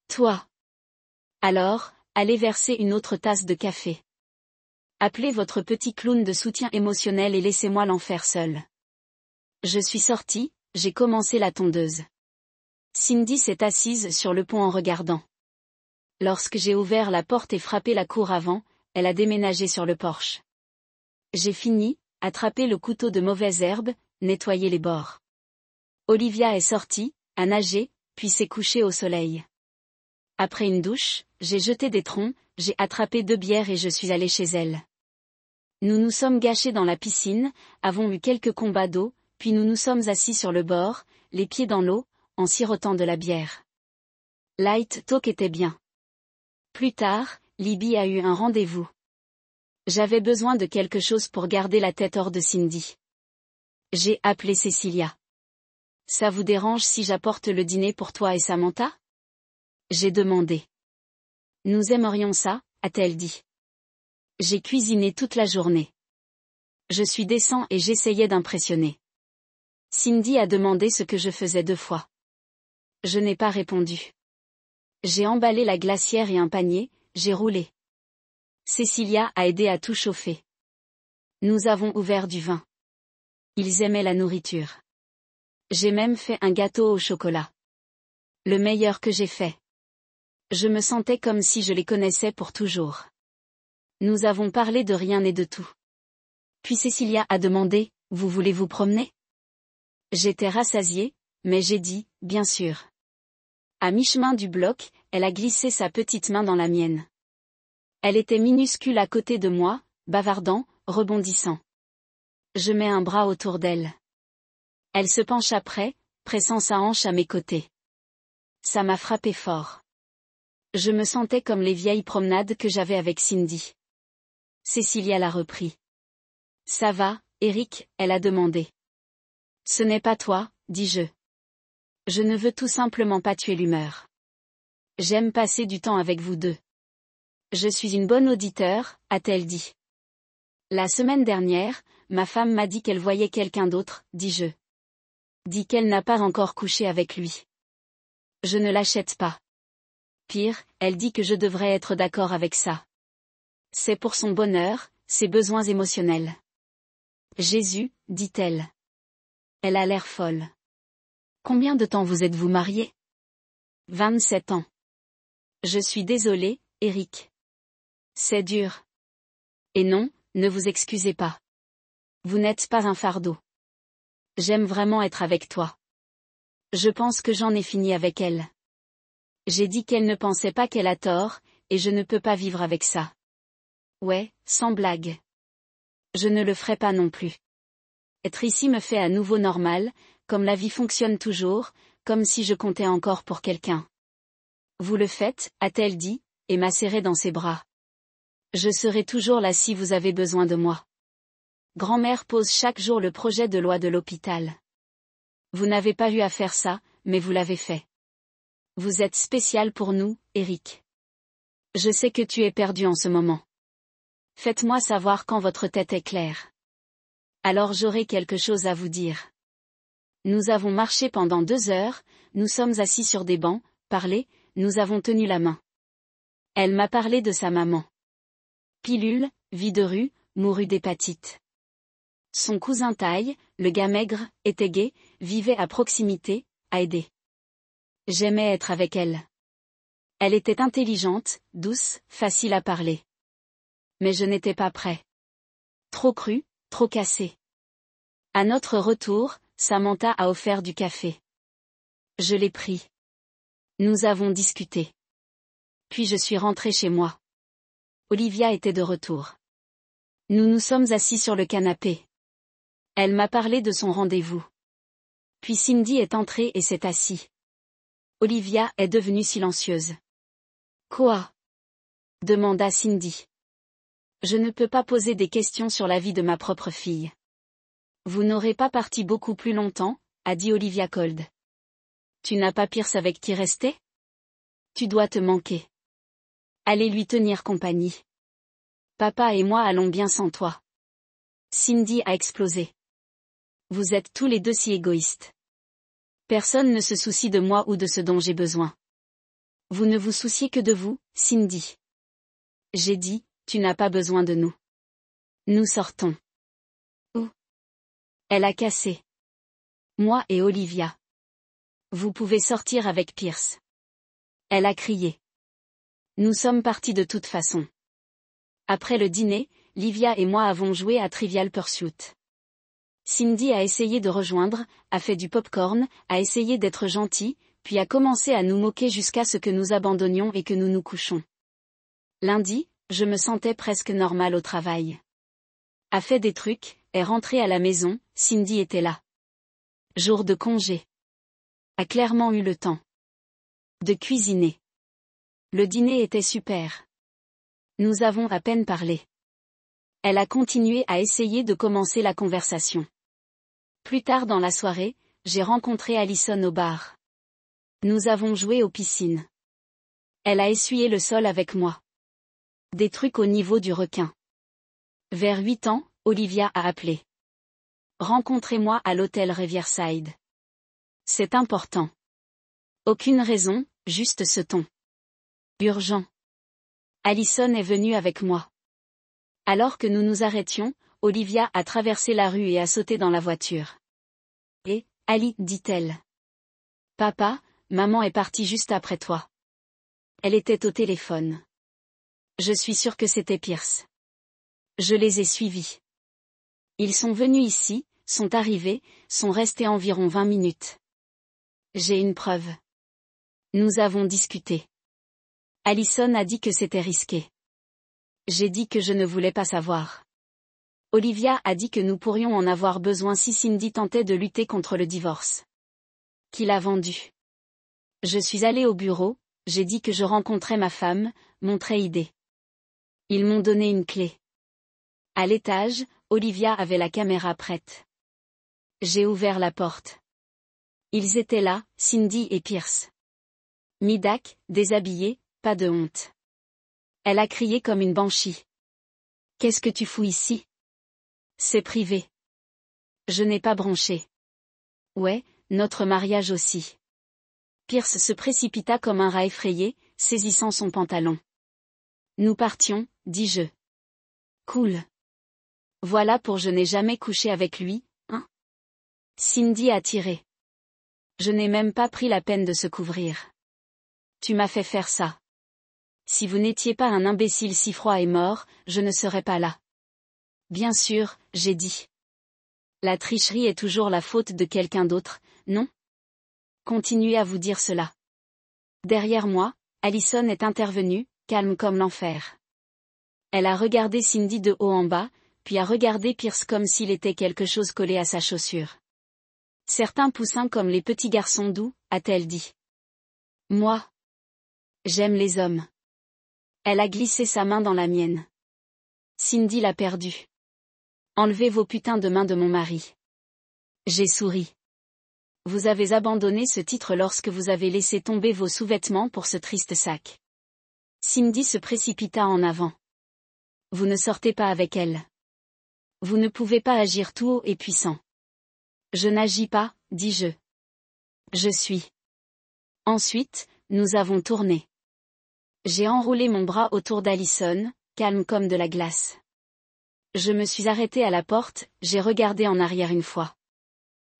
A: Toi. Alors, allez verser une autre tasse de café. Appelez votre petit clown de soutien émotionnel et laissez-moi l'en faire seul. Je suis sortie, j'ai commencé la tondeuse. Cindy s'est assise sur le pont en regardant. Lorsque j'ai ouvert la porte et frappé la cour avant, elle a déménagé sur le porche. J'ai fini, attrapé le couteau de mauvaise herbe, nettoyé les bords. Olivia est sortie, a nagé, puis s'est couchée au soleil. Après une douche, j'ai jeté des troncs, j'ai attrapé 2 bières et je suis allée chez elle. Nous nous sommes gâchés dans la piscine, avons eu quelques combats d'eau, puis nous nous sommes assis sur le bord, les pieds dans l'eau, en sirotant de la bière. Light Talk était bien. Plus tard, Libby a eu un rendez-vous. J'avais besoin de quelque chose pour garder la tête hors de Cindy. J'ai appelé Cecilia. Ça vous dérange si j'apporte le dîner pour toi et Samantha? J'ai demandé. Nous aimerions ça, a-t-elle dit. J'ai cuisiné toute la journée. Je suis décent et j'essayais d'impressionner. Cindy a demandé ce que je faisais 2 fois. Je n'ai pas répondu. J'ai emballé la glacière et un panier, j'ai roulé. Cecilia a aidé à tout chauffer. Nous avons ouvert du vin. Ils aimaient la nourriture. J'ai même fait un gâteau au chocolat. Le meilleur que j'ai fait. Je me sentais comme si je les connaissais pour toujours. Nous avons parlé de rien et de tout. Puis Cecilia a demandé, vous voulez vous promener? J'étais rassasiée, mais j'ai dit, bien sûr. À mi-chemin du bloc, elle a glissé sa petite main dans la mienne. Elle était minuscule à côté de moi, bavardant, rebondissant. Je mets un bras autour d'elle. Elle se penche après, pressant sa hanche à mes côtés. Ça m'a frappé fort. Je me sentais comme les vieilles promenades que j'avais avec Cindy. Cécilia l'a repris. Ça va, Eric, elle a demandé. Ce n'est pas toi, dis-je. Je ne veux tout simplement pas tuer l'humeur. J'aime passer du temps avec vous deux. Je suis une bonne auditeur, a-t-elle dit. La semaine dernière, ma femme m'a dit qu'elle voyait quelqu'un d'autre, dis-je. Dit qu'elle n'a pas encore couché avec lui. Je ne l'achète pas. Pire, elle dit que je devrais être d'accord avec ça. C'est pour son bonheur, ses besoins émotionnels. Jésus, dit-elle. Elle a l'air folle. Combien de temps vous êtes-vous mariés? 27 ans. Je suis désolée, Eric. C'est dur. Et non, ne vous excusez pas. Vous n'êtes pas un fardeau. J'aime vraiment être avec toi. Je pense que j'en ai fini avec elle. J'ai dit qu'elle ne pensait pas qu'elle a tort, et je ne peux pas vivre avec ça. Ouais, sans blague. Je ne le ferai pas non plus. Être ici me fait à nouveau normal, comme la vie fonctionne toujours, comme si je comptais encore pour quelqu'un. Vous le faites, a-t-elle dit, et m'a serré dans ses bras. Je serai toujours là si vous avez besoin de moi. Grand-mère pose chaque jour le projet de loi de l'hôpital. Vous n'avez pas eu à faire ça, mais vous l'avez fait. Vous êtes spécial pour nous, Eric. Je sais que tu es perdu en ce moment. Faites-moi savoir quand votre tête est claire. Alors j'aurai quelque chose à vous dire. Nous avons marché pendant 2 heures, nous sommes assis sur des bancs, parlé, nous avons tenu la main. Elle m'a parlé de sa maman. Pilule, vie de rue, mourut d'hépatite. Son cousin Taille, le gars maigre, était gai, vivait à proximité, a aidé. J'aimais être avec elle. Elle était intelligente, douce, facile à parler. Mais je n'étais pas prêt. Trop cru, trop cassé. À notre retour, Samantha a offert du café. Je l'ai pris. Nous avons discuté. Puis je suis rentrée chez moi. Olivia était de retour. Nous nous sommes assis sur le canapé. Elle m'a parlé de son rendez-vous. Puis Cindy est entrée et s'est assise. Olivia est devenue silencieuse. Quoi? Demanda Cindy. Je ne peux pas poser des questions sur la vie de ma propre fille. Vous n'aurez pas parti beaucoup plus longtemps, a dit Olivia Cold. Tu n'as pas Pierce avec qui rester? Tu dois te manquer. Allez lui tenir compagnie. Papa et moi allons bien sans toi. Cindy a explosé. Vous êtes tous les deux si égoïstes. Personne ne se soucie de moi ou de ce dont j'ai besoin. Vous ne vous souciez que de vous, Cindy. J'ai dit, tu n'as pas besoin de nous. Nous sortons. Où? Elle a cassé. Moi et Olivia. Vous pouvez sortir avec Pierce. Elle a crié. Nous sommes partis de toute façon. Après le dîner, Livia et moi avons joué à Trivial Pursuit. Cindy a essayé de rejoindre, a fait du popcorn, a essayé d'être gentille, puis a commencé à nous moquer jusqu'à ce que nous abandonnions et que nous nous couchons. Lundi, je me sentais presque normale au travail. A fait des trucs, est rentrée à la maison, Cindy était là. Jour de congé. A clairement eu le temps de cuisiner. Le dîner était super. Nous avons à peine parlé. Elle a continué à essayer de commencer la conversation. Plus tard dans la soirée, j'ai rencontré Allison au bar. Nous avons joué aux piscines. Elle a essuyé le sol avec moi. Des trucs au niveau du requin. Vers 8 ans, Olivia a appelé. Rencontrez-moi à l'hôtel Riverside. C'est important. Aucune raison, juste ce ton. Urgent. Allison est venue avec moi. Alors que nous nous arrêtions, Olivia a traversé la rue et a sauté dans la voiture. Et, Ali, dit-elle. Papa, maman est partie juste après toi. Elle était au téléphone. Je suis sûre que c'était Pierce. Je les ai suivis. Ils sont venus ici, sont arrivés, sont restés environ 20 minutes. J'ai une preuve. Nous avons discuté. Allison a dit que c'était risqué. J'ai dit que je ne voulais pas savoir. Olivia a dit que nous pourrions en avoir besoin si Cindy tentait de lutter contre le divorce. Qui l'a vendu. Je suis allée au bureau, j'ai dit que je rencontrais ma femme, montré idée. Ils m'ont donné une clé. À l'étage, Olivia avait la caméra prête. J'ai ouvert la porte. Ils étaient là, Cindy et Pierce. Midak, déshabillée, pas de honte. Elle a crié comme une banshee. Qu'est-ce que tu fous ici? C'est privé. Je n'ai pas bronché. Ouais, notre mariage aussi. Pierce se précipita comme un rat effrayé, saisissant son pantalon. Nous partions, dis-je. Cool. Voilà pour je n'ai jamais couché avec lui, hein? Cindy a tiré. Je n'ai même pas pris la peine de se couvrir. Tu m'as fait faire ça. Si vous n'étiez pas un imbécile si froid et mort, je ne serais pas là. Bien sûr, j'ai dit. La tricherie est toujours la faute de quelqu'un d'autre, non? Continuez à vous dire cela. Derrière moi, Allison est intervenue, calme comme l'enfer. Elle a regardé Cindy de haut en bas, puis a regardé Pierce comme s'il était quelque chose collé à sa chaussure. Certains poussins comme les petits garçons doux, a-t-elle dit. Moi. J'aime les hommes. Elle a glissé sa main dans la mienne. Cindy l'a perdue. Enlevez vos putains de mains de mon mari. J'ai souri. Vous avez abandonné ce titre lorsque vous avez laissé tomber vos sous-vêtements pour ce triste sac. Cindy se précipita en avant. Vous ne sortez pas avec elle. Vous ne pouvez pas agir tout haut et puissant. Je n'agis pas, dis-je. Je suis. Ensuite, nous avons tourné. J'ai enroulé mon bras autour d'Allison, calme comme de la glace. Je me suis arrêtée à la porte, j'ai regardé en arrière une fois.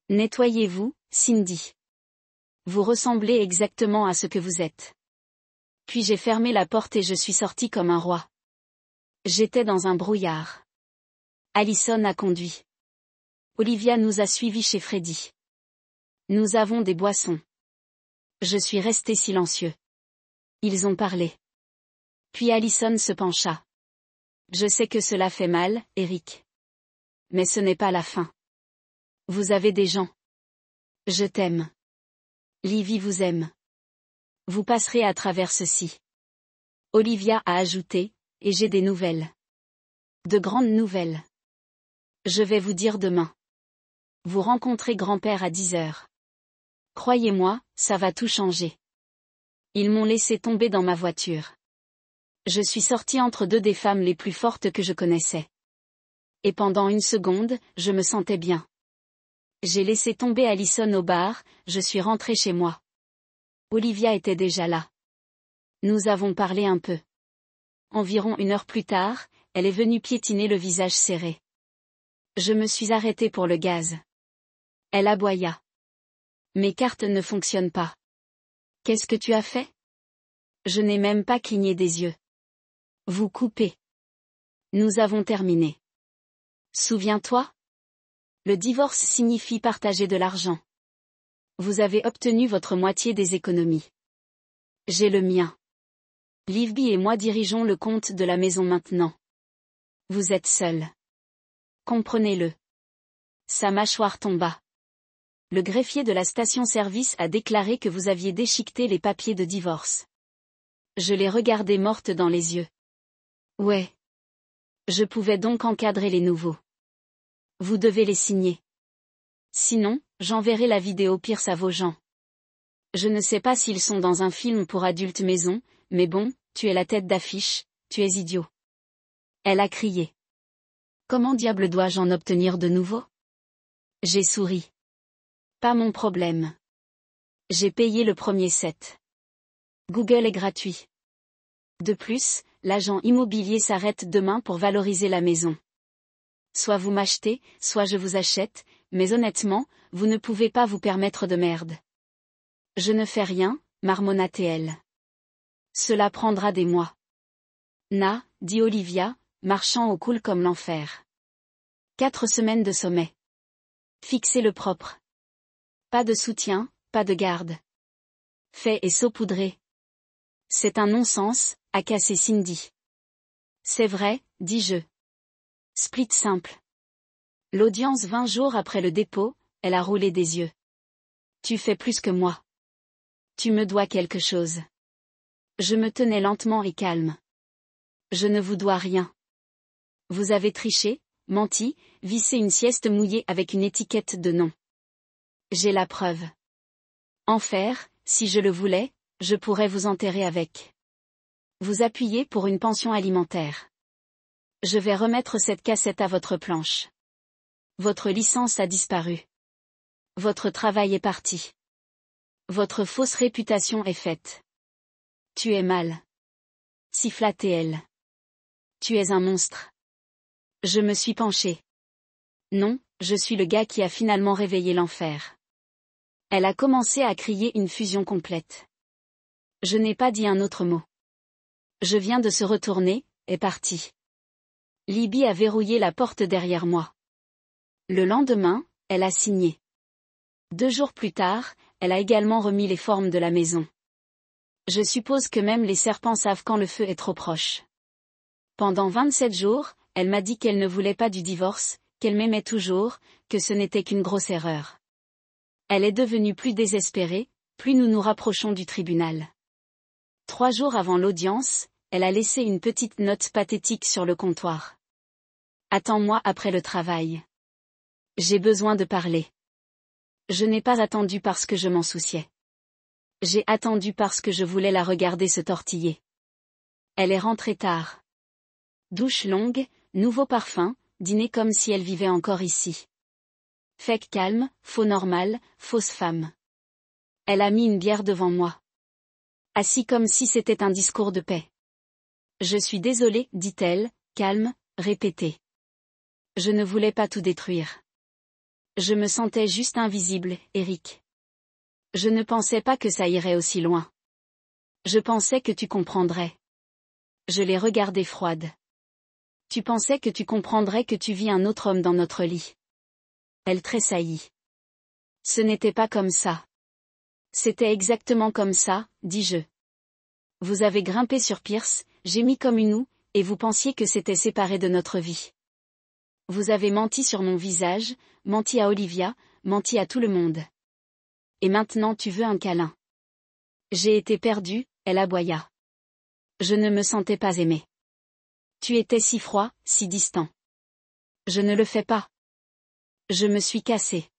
A: Nettoyez-vous, Cindy. Vous ressemblez exactement à ce que vous êtes. Puis j'ai fermé la porte et je suis sortie comme un roi. J'étais dans un brouillard. Allison a conduit. Olivia nous a suivis chez Freddy. Nous avons des boissons. Je suis resté silencieux. Ils ont parlé. Puis Allison se pencha. Je sais que cela fait mal, Eric. Mais ce n'est pas la fin. Vous avez des gens. Je t'aime. Livy vous aime. Vous passerez à travers ceci. Olivia a ajouté, et j'ai des nouvelles. De grandes nouvelles. Je vais vous dire demain. Vous rencontrez grand-père à 10 heures. Croyez-moi, ça va tout changer. Ils m'ont laissé tomber dans ma voiture. Je suis sortie entre deux des femmes les plus fortes que je connaissais. Et pendant une seconde, je me sentais bien. J'ai laissé tomber Allison au bar, je suis rentrée chez moi. Olivia était déjà là. Nous avons parlé un peu. Environ 1 heure plus tard, elle est venue piétiner le visage serré. Je me suis arrêtée pour le gaz. Elle aboya. Mes cartes ne fonctionnent pas. Qu'est-ce que tu as fait? Je n'ai même pas cligné des yeux. Vous coupez. Nous avons terminé. Souviens-toi? Le divorce signifie partager de l'argent. Vous avez obtenu votre moitié des économies. J'ai le mien. Livby et moi dirigeons le compte de la maison maintenant. Vous êtes seul. Comprenez-le. Sa mâchoire tomba. Le greffier de la station-service a déclaré que vous aviez déchiqueté les papiers de divorce. Je l'ai regardée morte dans les yeux. Ouais. Je pouvais donc encadrer les nouveaux. Vous devez les signer. Sinon, j'enverrai la vidéo Pierce à vos gens. Je ne sais pas s'ils sont dans un film pour adultes maison, mais bon, tu es la tête d'affiche, tu es idiot. Elle a crié. Comment diable dois-je en obtenir de nouveau? J'ai souri. Pas mon problème. J'ai payé le premier set. Google est gratuit. De plus, l'agent immobilier s'arrête demain pour valoriser la maison. Soit vous m'achetez, soit je vous achète, mais honnêtement, vous ne pouvez pas vous permettre de merde. Je ne fais rien, marmonna-t-elle. Cela prendra des mois. Na, dit Olivia, marchant au cool comme l'enfer. 4 semaines de sommet. Fixez le propre. Pas de soutien, pas de garde. Fait et saupoudré. C'est un non-sens, a cassé Cindy. C'est vrai, dis-je. Split simple. L'audience 20 jours après le dépôt, elle a roulé des yeux. Tu fais plus que moi. Tu me dois quelque chose. Je me tenais lentement et calme. Je ne vous dois rien. Vous avez triché, menti, vissé une sieste mouillée avec une étiquette de nom. J'ai la preuve. En faire, si je le voulais, je pourrais vous enterrer avec. Vous appuyez pour une pension alimentaire. Je vais remettre cette cassette à votre planche. Votre licence a disparu. Votre travail est parti. Votre fausse réputation est faite. Tu es mal. Siffla TL. Tu es un monstre. Je me suis penché. Non, je suis le gars qui a finalement réveillé l'enfer. Elle a commencé à crier une fusion complète. Je n'ai pas dit un autre mot. Je viens de se retourner, est parti. Libby a verrouillé la porte derrière moi. Le lendemain, elle a signé. 2 jours plus tard, elle a également remis les formes de la maison. Je suppose que même les serpents savent quand le feu est trop proche. Pendant 27 jours, elle m'a dit qu'elle ne voulait pas du divorce, qu'elle m'aimait toujours, que ce n'était qu'une grosse erreur. Elle est devenue plus désespérée, plus nous nous rapprochons du tribunal. 3 jours avant l'audience, elle a laissé une petite note pathétique sur le comptoir. Attends-moi après le travail. J'ai besoin de parler. Je n'ai pas attendu parce que je m'en souciais. J'ai attendu parce que je voulais la regarder se tortiller. Elle est rentrée tard. Douche longue, nouveau parfum, dîner comme si elle vivait encore ici. Fake calme, faux normal, fausse femme. Elle a mis une bière devant moi. Assis comme si c'était un discours de paix. Je suis désolée, dit-elle, calme, répétée. Je ne voulais pas tout détruire. Je me sentais juste invisible, Eric. Je ne pensais pas que ça irait aussi loin. Je pensais que tu comprendrais. Je l'ai regardée froide. Tu pensais que tu comprendrais que tu vis un autre homme dans notre lit. Elle tressaillit. Ce n'était pas comme ça. C'était exactement comme ça, dis-je. Vous avez grimpé sur Pierce, gémi comme une houe, et vous pensiez que c'était séparé de notre vie. Vous avez menti sur mon visage, menti à Olivia, menti à tout le monde. Et maintenant tu veux un câlin. J'ai été perdue, elle aboya. Je ne me sentais pas aimée. Tu étais si froid, si distant. Je ne le fais pas. Je me suis cassée.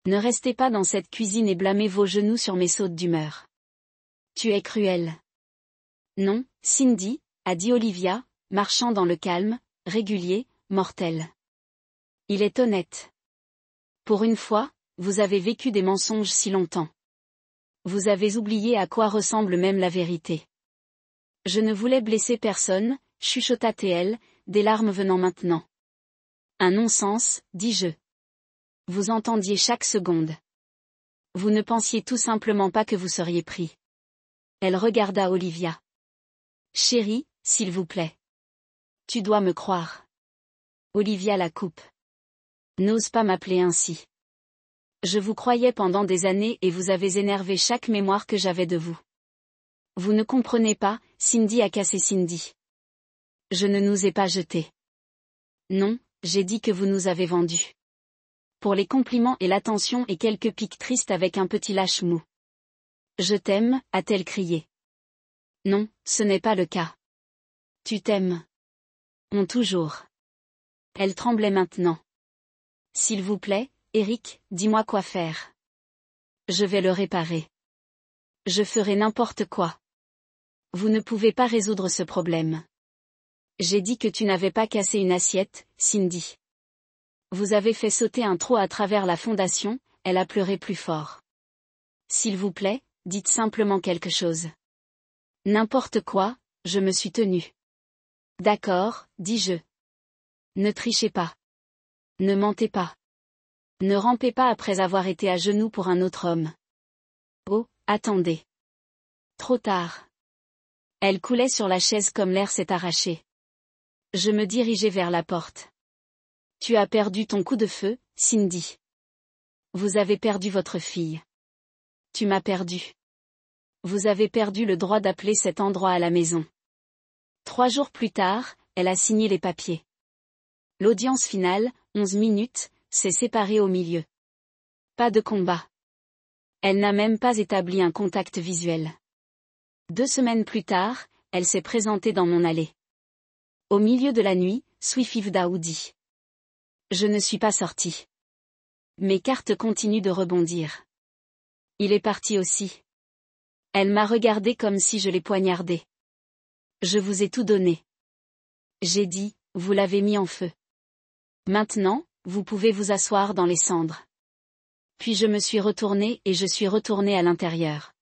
A: Ne restez pas dans cette cuisine et blâmez vos genoux sur mes sautes d'humeur. Tu es cruelle. Non, Cindy, a dit Olivia, marchant dans le calme, régulier, mortel. Il est honnête. Pour une fois, vous avez vécu des mensonges si longtemps. Vous avez oublié à quoi ressemble même la vérité. Je ne voulais blesser personne, chuchota TL, des larmes venant maintenant. Un non-sens, dis-je. Vous entendiez chaque seconde. Vous ne pensiez tout simplement pas que vous seriez pris. Elle regarda Olivia. Chérie, s'il vous plaît. Tu dois me croire. Olivia la coupe. N'ose pas m'appeler ainsi. Je vous croyais pendant des années et vous avez énervé chaque mémoire que j'avais de vous. Vous ne comprenez pas, Cindy a cassé Cindy. Je ne nous ai pas jetés. Non, j'ai dit que vous nous avez vendus. Pour les compliments et l'attention et quelques pics tristes avec un petit lâche mou. Je t'aime, a-t-elle crié. Non, ce n'est pas le cas. Tu t'aimes. On toujours. Elle tremblait maintenant. S'il vous plaît, Eric, dis-moi quoi faire. Je vais le réparer. Je ferai n'importe quoi. Vous ne pouvez pas résoudre ce problème. J'ai dit que tu n'avais pas cassé une assiette, Cindy. Vous avez fait sauter un trou à travers la fondation, elle a pleuré plus fort. S'il vous plaît, dites simplement quelque chose. N'importe quoi, je me suis tenue. D'accord, dis-je. Ne trichez pas. Ne mentez pas. Ne rampez pas après avoir été à genoux pour un autre homme. Oh, attendez. Trop tard. Elle coulait sur la chaise comme l'air s'est arraché. Je me dirigeais vers la porte. Tu as perdu ton coup de feu, Cindy. Vous avez perdu votre fille. Tu m'as perdu. Vous avez perdu le droit d'appeler cet endroit à la maison. 3 jours plus tard, elle a signé les papiers. L'audience finale, 11 minutes, s'est séparée au milieu. Pas de combat. Elle n'a même pas établi un contact visuel. 2 semaines plus tard, elle s'est présentée dans mon allée. Au milieu de la nuit, Swifif Daoudi. Je ne suis pas sortie. Mes cartes continuent de rebondir. Il est parti aussi. Elle m'a regardé comme si je l'ai poignardé. Je vous ai tout donné. J'ai dit, vous l'avez mis en feu. Maintenant, vous pouvez vous asseoir dans les cendres. Puis je me suis retournée et je suis retournée à l'intérieur.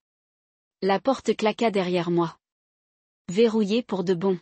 A: La porte claqua derrière moi. Verrouillée pour de bon.